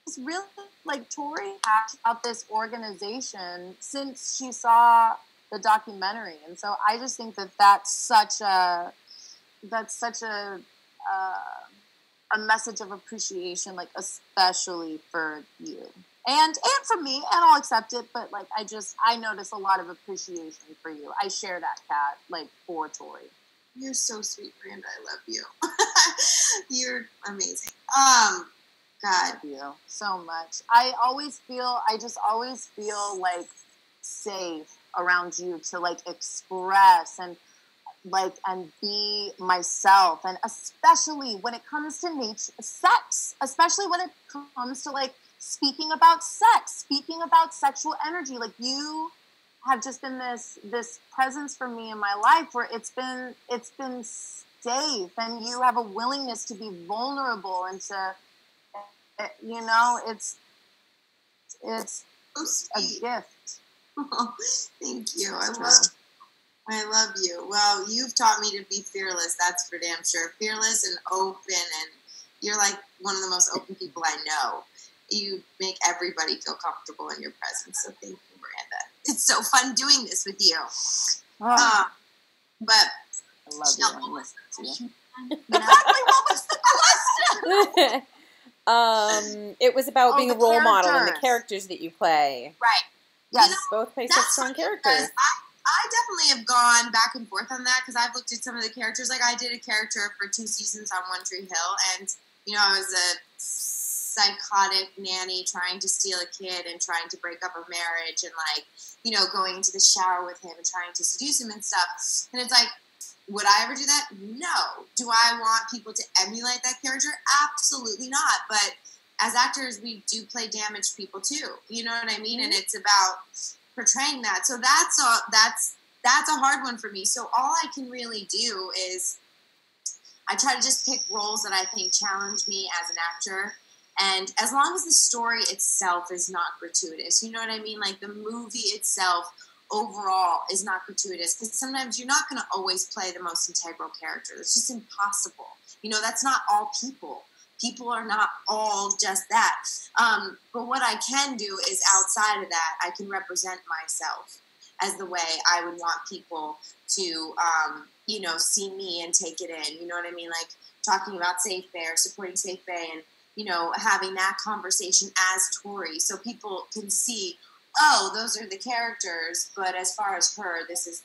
it's really, like, Torrey asked about this organization since she saw the documentary, and so I just think that that's such a message of appreciation, like, especially for you and for me, and I'll accept it, but like I notice a lot of appreciation for you. I share that, Kat, like, for Torrey. You're so sweet, Miranda. I love you. You're amazing. God. Thank you so much. I just always feel like safe around you to like express and be myself. And especially when it comes to sex, especially when it comes to like speaking about sex, speaking about sexual energy, like you have just been this presence for me in my life where it's been safe, and you have a willingness to be vulnerable and to, you know, it's a gift. Oh, thank you. I love you. Well, you've taught me to be fearless. That's for damn sure. Fearless and open, and you're like one of the most open people I know. You make everybody feel comfortable in your presence. So thank you, Miranda. It's so fun doing this with you. Oh. But I love you. What was the question? Exactly, what was the question? It was about being a role model in the characters. characters that you play. Right. Yes. You know, Both play such strong characters. I definitely have gone back and forth on that, because I've looked at some of the characters. Like, I did a character for 2 seasons on One Tree Hill, and, you know, I was a psychotic nanny trying to steal a kid and trying to break up a marriage and, like, you know, going into the shower with him and trying to seduce him and stuff. And it's like, would I ever do that? No. Do I want people to emulate that character? Absolutely not. But as actors, we do play damaged people too. You know what I mean? Mm-hmm. And it's about portraying that. So that's a hard one for me. So all I can really do is I try to just pick roles that I think challenge me as an actor. And as long as the story itself is not gratuitous, you know what I mean? Like, the movie itself overall is not gratuitous, because sometimes you're not going to always play the most integral character. It's just impossible. You know, that's not all people. People are not all just that. But what I can do is, outside of that, I can represent myself as the way I would want people to, you know, see me and take it in. You know what I mean? Like talking about Safe Bay or supporting Safe Bay, and, you know, having that conversation as Torrey, so people can see, oh, those are the characters, but as far as her, this is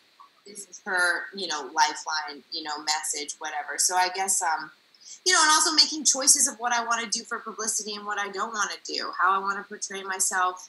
her, you know, lifeline, you know, message, whatever. So I guess, you know, and also making choices of what I want to do for publicity and what I don't want to do, how I want to portray myself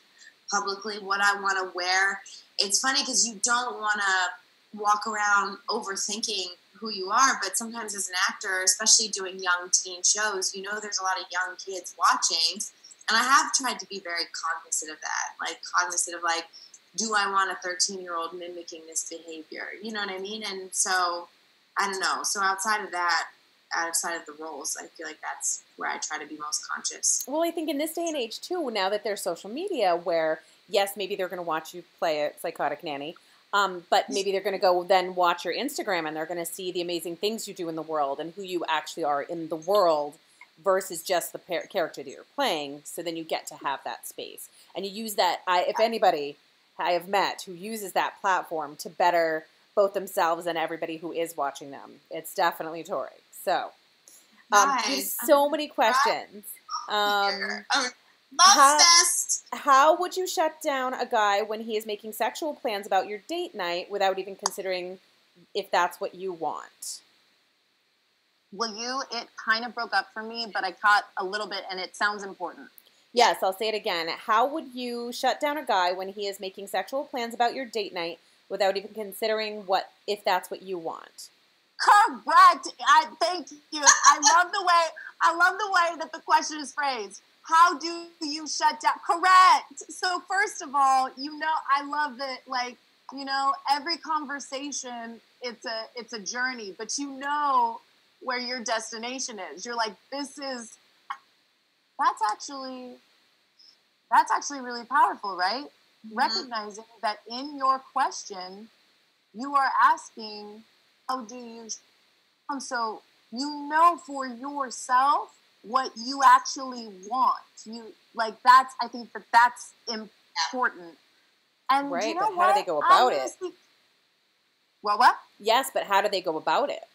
publicly, what I want to wear. It's funny because you don't want to walk around overthinking who you are, but sometimes as an actor, especially doing young teen shows, you know, there's a lot of young kids watching, and I have tried to be very cognizant of that, like cognizant of like, do I want a 13-year-old mimicking this behavior? You know what I mean? And so, I don't know. So outside of that, outside of the roles, I feel like that's where I try to be most conscious. Well, I think in this day and age, too, now that there's social media where, yes, maybe they're going to watch you play a psychotic nanny, but maybe they're going to go then watch your Instagram and they're going to see the amazing things you do in the world and who you actually are in the world versus just the character that you're playing. So then you get to have that space. And you use that, if anybody I have met who uses that platform to better both themselves and everybody who is watching them, it's definitely Torrey. So, Nice. so many questions. How would you shut down a guy when he is making sexual plans about your date night without even considering if that's what you want? Well, it kind of broke up for me, but I caught a little bit, and it sounds important. Yes, I'll say it again. How would you shut down a guy when he is making sexual plans about your date night without even considering if that's what you want? Correct. Thank you. I love the way that the question is phrased. How do you shut down? Correct. So first of all, you know, I love that. Like, you know, every conversation, it's a journey, but you know where your destination is. You're like, that's actually really powerful, right? Mm-hmm. Recognizing that in your question, you are asking, how do you, so you know for yourself what you actually want. I think that's important. And right, you know but how do they go about it? What? Yes, but how do they go about it?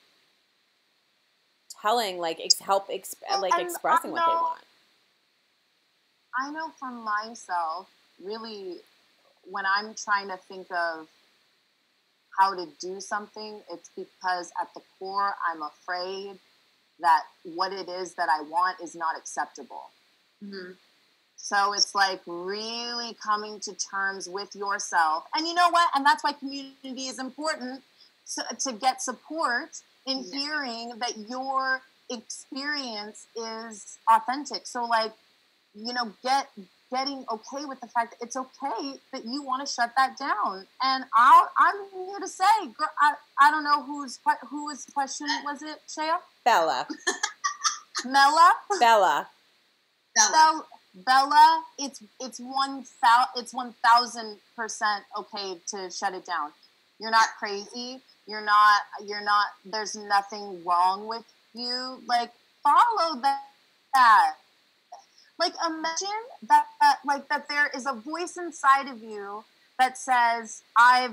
Telling, expressing what they want. I know for myself, really, when I'm trying to think of how to do something, it's because at the core, I'm afraid that what it is that I want is not acceptable. Mm-hmm. So it's like really coming to terms with yourself. And you know what? And that's why community is important, to get support in hearing that your experience is authentic. So like, you know, getting okay with the fact that it's okay that you want to shut that down. And I'm here to say, girl, I don't know whose question was it, Shea? Bella. Mella? Bella. Bella, it's 1,000% okay to shut it down. You're not crazy. You're not, there's nothing wrong with you. Like, follow that. Like, imagine that there is a voice inside of you that says, I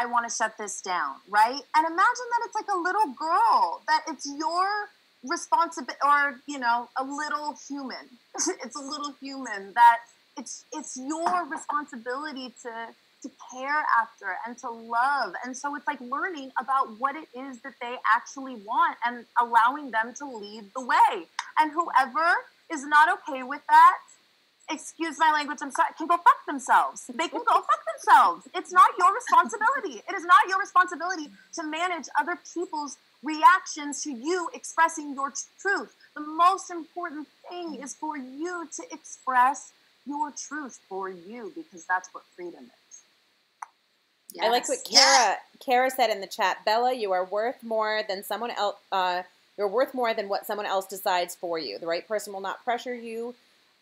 want to shut this down, right? And imagine that it's like a little girl, that it's your responsibility, or, you know, a little human. It's a little human that it's your responsibility to care after and to love. And so it's like learning about what it is that they actually want and allowing them to lead the way. And whoever is not okay with that, excuse my language, I'm sorry, can go fuck themselves. They can go fuck themselves. It's not your responsibility. It is not your responsibility to manage other people's reactions to you expressing your truth. The most important thing is for you to express your truth for you, because that's what freedom is. Yes. I like what Kara said in the chat. Bella, you are worth more than someone else. You're worth more than what someone else decides for you. The right person will not pressure you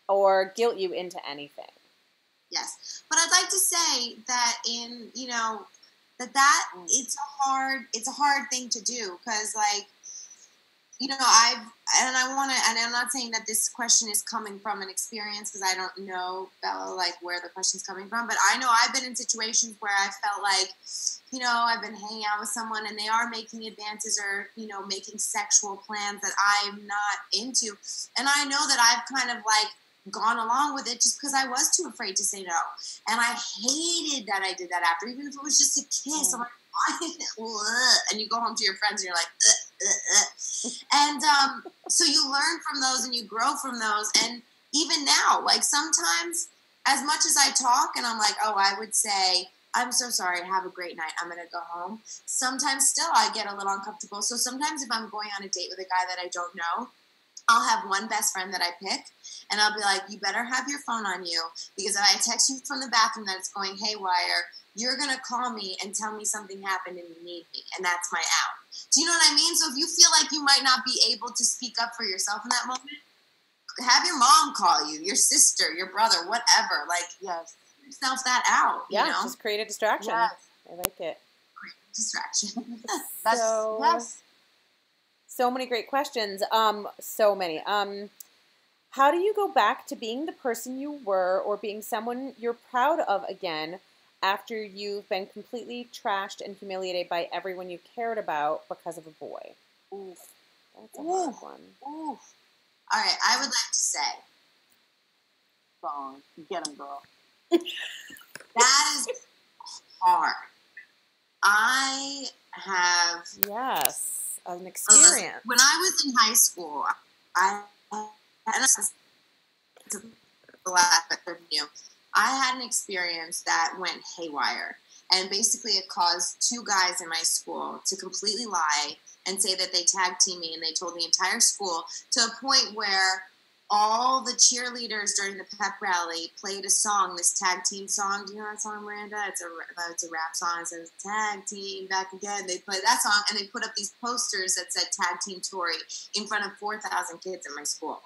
or guilt you into anything. Yes. But I'd like to say that in, it's a hard thing to do because, like, and I'm not saying that this question is coming from an experience because I don't know, Bella, like where the question's coming from, but I know I've been in situations where I felt like, I've been hanging out with someone and they are making advances or, making sexual plans that I'm not into. And I know that I've kind of like gone along with it just because I was too afraid to say no. And I hated that I did that after, even if it was just a kiss. I'm like, and you go home to your friends and you're like, and so you learn from those and you grow from those. And even now, like sometimes, as much as I talk and I'm like, oh, I would say, I'm so sorry, have a great night, I'm gonna go home. Sometimes still I get a little uncomfortable. So sometimes if I'm going on a date with a guy that I don't know, I'll have one best friend that I pick, and I'll be like, you better have your phone on you, because if I text you from the bathroom that it's going haywire, you're going to call me and tell me something happened and you need me, and that's my out. Do you know what I mean? So if you feel like you might not be able to speak up for yourself in that moment, have your mom call you, your sister, your brother, whatever. Like, yes, yourself that out. Yeah, just create a distraction. Yes. I like it. Great distraction. Yes. So many great questions. So many. How do you go back to being the person you were or being someone you're proud of again after you've been completely trashed and humiliated by everyone you cared about because of a boy? Oof. That's a hard one. Oof. All right, I would like to say. Song. Get him, girl. That is hard. I have... Yes. An experience. When I was in high school, I had an experience that went haywire. And basically it caused two guys in my school to completely lie and say that they tag teamed me, and they told the entire school, to a point where all the cheerleaders during the pep rally played a song, this tag team song. Do you know that song, Miranda? It's a rap song. It says, tag team, back again. They played that song, and they put up these posters that said tag team Torrey in front of 4,000 kids in my school.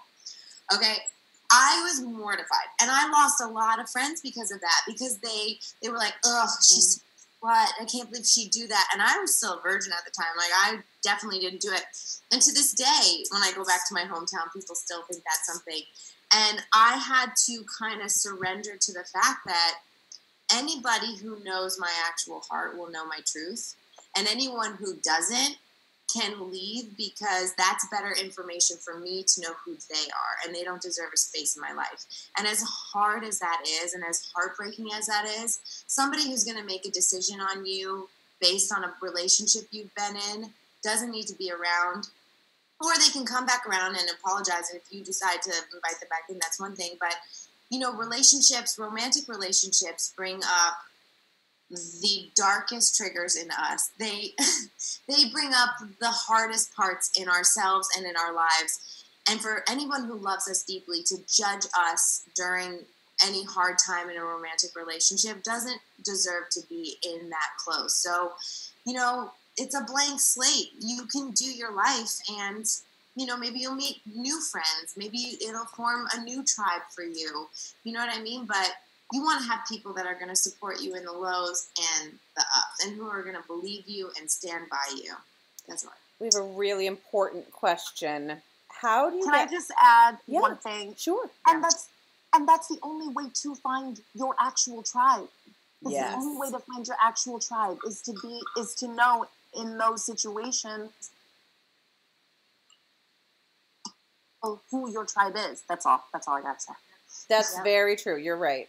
Okay? I was mortified, and I lost a lot of friends because of that, because they were like, ugh, she's what? I can't believe she'd do that. And I was still a virgin at the time. Like, I definitely didn't do it. And to this day, when I go back to my hometown, people still think that's something. And I had to kind of surrender to the fact that anybody who knows my actual heart will know my truth. And anyone who doesn't can leave, because that's better information for me to know who they are, and they don't deserve a space in my life. And as hard as that is, and as heartbreaking as that is, somebody who's going to make a decision on you based on a relationship you've been in doesn't need to be around. Or they can come back around and apologize, and if you decide to invite them back in, that's one thing. But, relationships, romantic relationships, bring up the darkest triggers in us. They bring up the hardest parts in ourselves and in our lives. And for anyone who loves us deeply to judge us during any hard time in a romantic relationship doesn't deserve to be in that close. So, it's a blank slate. You can do your life, and, maybe you'll meet new friends. Maybe it'll form a new tribe for you. You know what I mean? But you want to have people that are going to support you in the lows and the ups, and who are going to believe you and stand by you. That's right. We have a really important question. How do you Can I just add one thing? Sure. And that's the only way to find your actual tribe. Yes. The only way to find your actual tribe is to know in those situations who your tribe is. That's all I got to say. That's very true. You're right.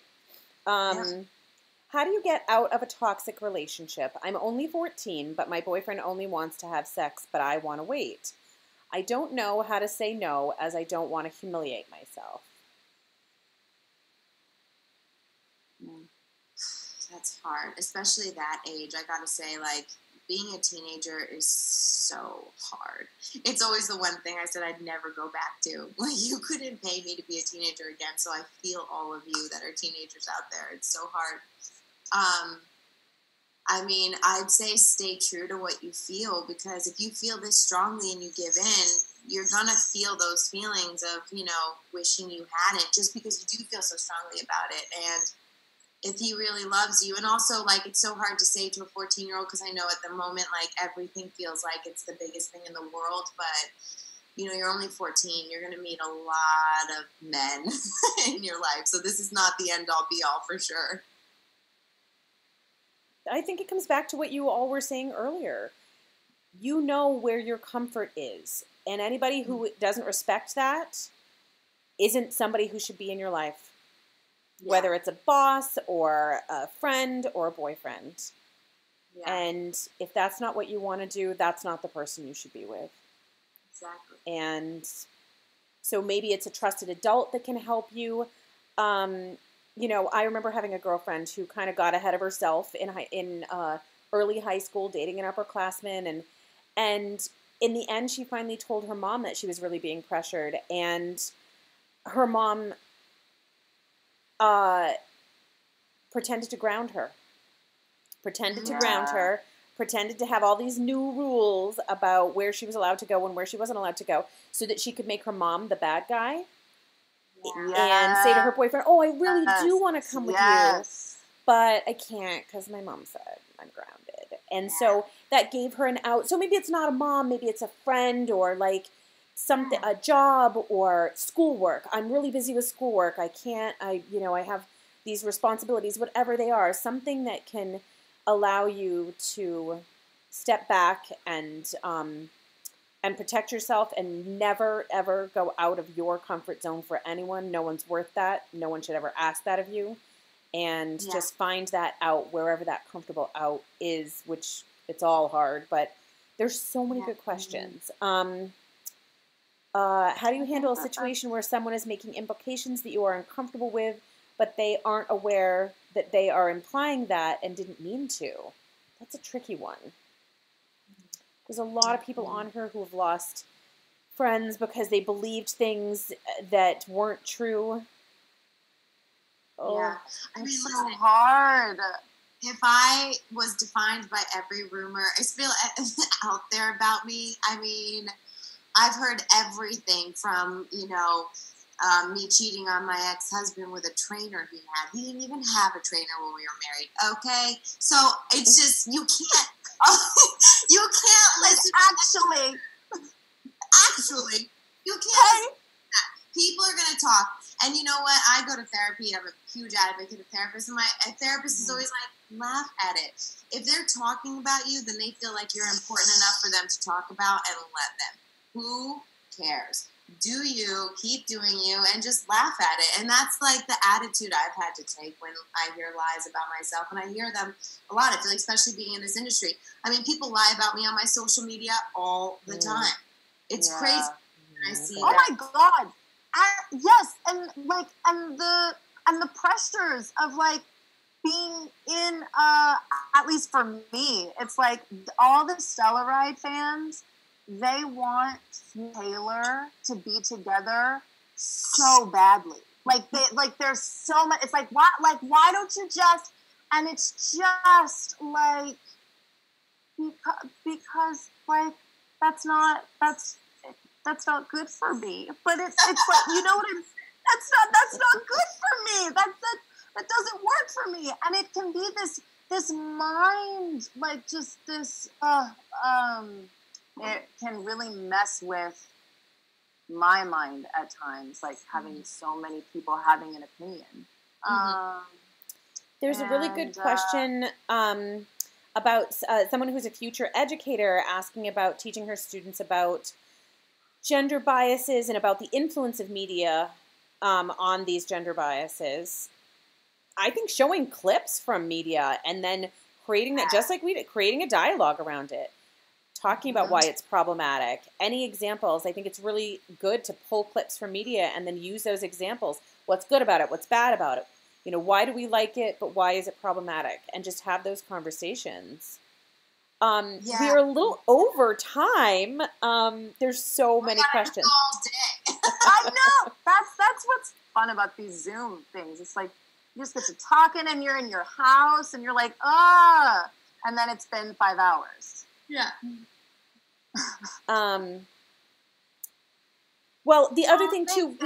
How do you get out of a toxic relationship? I'm only 14, but my boyfriend only wants to have sex, but I want to wait. I don't know how to say no, as I don't want to humiliate myself. That's hard, especially that age. I gotta say, like, being a teenager is so hard. It's always the one thing I said I'd never go back to. Like, you couldn't pay me to be a teenager again, so I feel all of you that are teenagers out there. It's so hard. I'd say stay true to what you feel, because if you feel this strongly and you give in, you're going to feel those feelings of, wishing you hadn't, just because you do feel so strongly about it. And if he really loves you. And also, like, it's so hard to say to a 14-year-old, because I know at the moment, like, everything feels like it's the biggest thing in the world, but, you know, you're only 14. You're going to meet a lot of men in your life. So this is not the end-all, be-all for sure. I think it comes back to what you all were saying earlier. You know where your comfort is. And anybody who doesn't respect that isn't somebody who should be in your life. Yeah. Whether it's a boss or a friend or a boyfriend. Yeah. And if that's not what you want to do, that's not the person you should be with. Exactly. And so maybe it's a trusted adult that can help you. You know, I remember having a girlfriend who kind of got ahead of herself in early high school, dating an upperclassman, and in the end, she finally told her mom that she was really being pressured, and her mom pretended to ground her, pretended to have all these new rules about where she was allowed to go and where she wasn't allowed to go, so that she could make her mom the bad guy. And say to her boyfriend, oh, I really do want to come with you, but I can't because my mom said I'm grounded. And so that gave her an out. So maybe it's not a mom, maybe it's a friend, or like something, a job or schoolwork. I'm really busy with schoolwork. I can't, I have these responsibilities, whatever they are, something that can allow you to step back and protect yourself and never, ever go out of your comfort zone for anyone. No one's worth that. No one should ever ask that of you. And just find that out wherever that comfortable out is, which it's all hard, but there's so many good questions. How do you handle a situation where someone is making implications that you are uncomfortable with, but they aren't aware that they are implying that and didn't mean to? That's a tricky one. There's a lot of people on here who have lost friends because they believed things that weren't true. Oh, yeah. I mean, it's so hard. If I was defined by every rumor I feel out there about me, I mean, I've heard everything from, me cheating on my ex-husband with a trainer he had. He didn't even have a trainer when we were married, okay? So it's just, you can't listen. Actually, you can't. People are going to talk. And you know what? I go to therapy. I'm a huge advocate of therapists. And my therapist is always like, laugh at it. If they're talking about you, then they feel like you're important enough for them to talk about, and let them. Who cares? Do you, keep doing you, and just laugh at it. And that's like the attitude I've had to take when I hear lies about myself. And I hear them a lot, I feel like, especially being in this industry. I mean, people lie about me on my social media all the time. It's crazy when I see that. My God. Yes, and like, and the pressures of like being in, at least for me, it's like all the Stella Ride fans, they want Taylor to be together so badly. Like there's so much. It's like why don't you just? And it's just like because like that's not good for me. But it's like, you know what I'm. That's not good for me. That doesn't work for me. And it can be this mind, like just this. It can really mess with my mind at times, like having so many people having an opinion. There's a really good question about someone who's a future educator asking about teaching her students about gender biases and about the influence of media on these gender biases. I think showing clips from media and then creating that, just like we did, creating a dialogue around it. Talking about why it's problematic. Any examples? I think it's really good to pull clips from media and then use those examples. What's good about it? What's bad about it? Why do we like it, but why is it problematic? And just have those conversations. We're a little over time. There's so many questions. All day. I know. That's what's fun about these Zoom things. It's like you just get to talking and you're in your house and you're like, and then it's been 5 hours. Yeah. Well, the other thing too,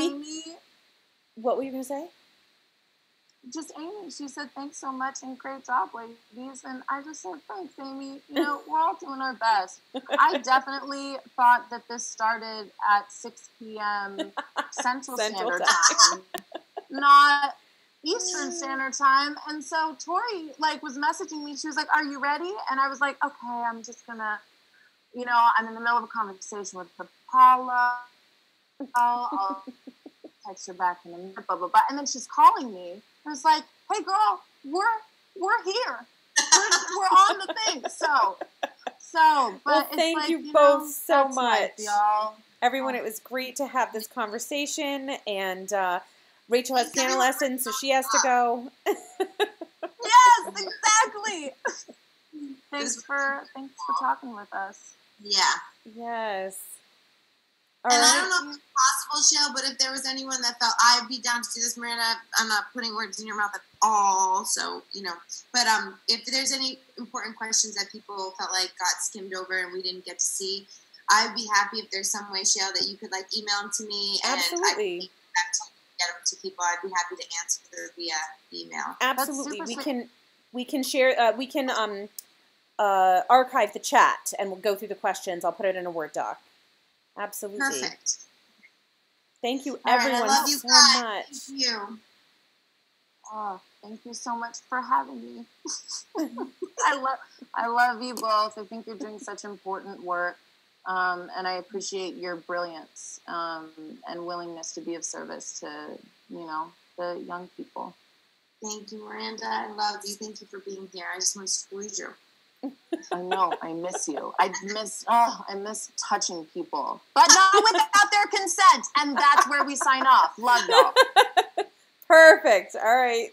what were you going to say? just Amy, she said, thanks so much and great job, ladies. And I just said, thanks, Amy. You know, we're all doing our best. I definitely thought that this started at 6 p.m. Central Standard Time, not Eastern Standard Time. And so Torrey, like, was messaging me. She was like, are you ready? And I was like, okay, I'm just going to, you know, I'm in the middle of a conversation with Paula. I'll text her back in a minute, blah, blah, blah. And then she's calling me. I was like, hey, girl, we're here. We're on the thing. But well, thank like, you both so much. Life, y'all. Everyone, it was great to have this conversation. And Rachel has piano lessons, so she has to go. Yes, exactly. Thanks for talking with us. Yeah. Yes. And I don't know if it's possible, Shale, but if there was anyone that felt I'd be down to do this, Miranda, I'm not putting words in your mouth at all, so, you know. But if there's any important questions that people felt like got skimmed over and we didn't get to see, I'd be happy if there's some way, Shale, that you could, like, email them to me. Absolutely. And get them to people. I'd be happy to answer via email. Absolutely. We can share, we can archive the chat and we'll go through the questions. I'll put it in a Word doc. Absolutely. Perfect. Thank you, all everyone, right, I love you so guys. much. Thank you. Oh, thank you so much for having me. I love you both. I think you're doing such important work, and I appreciate your brilliance and willingness to be of service to, you know, the young people. Thank you, Miranda. I love you. Thank you for being here. I just want to squeeze you. I know. I miss you. I miss touching people, but not without their consent. And that's where we sign off. Love y'all. Perfect. All right.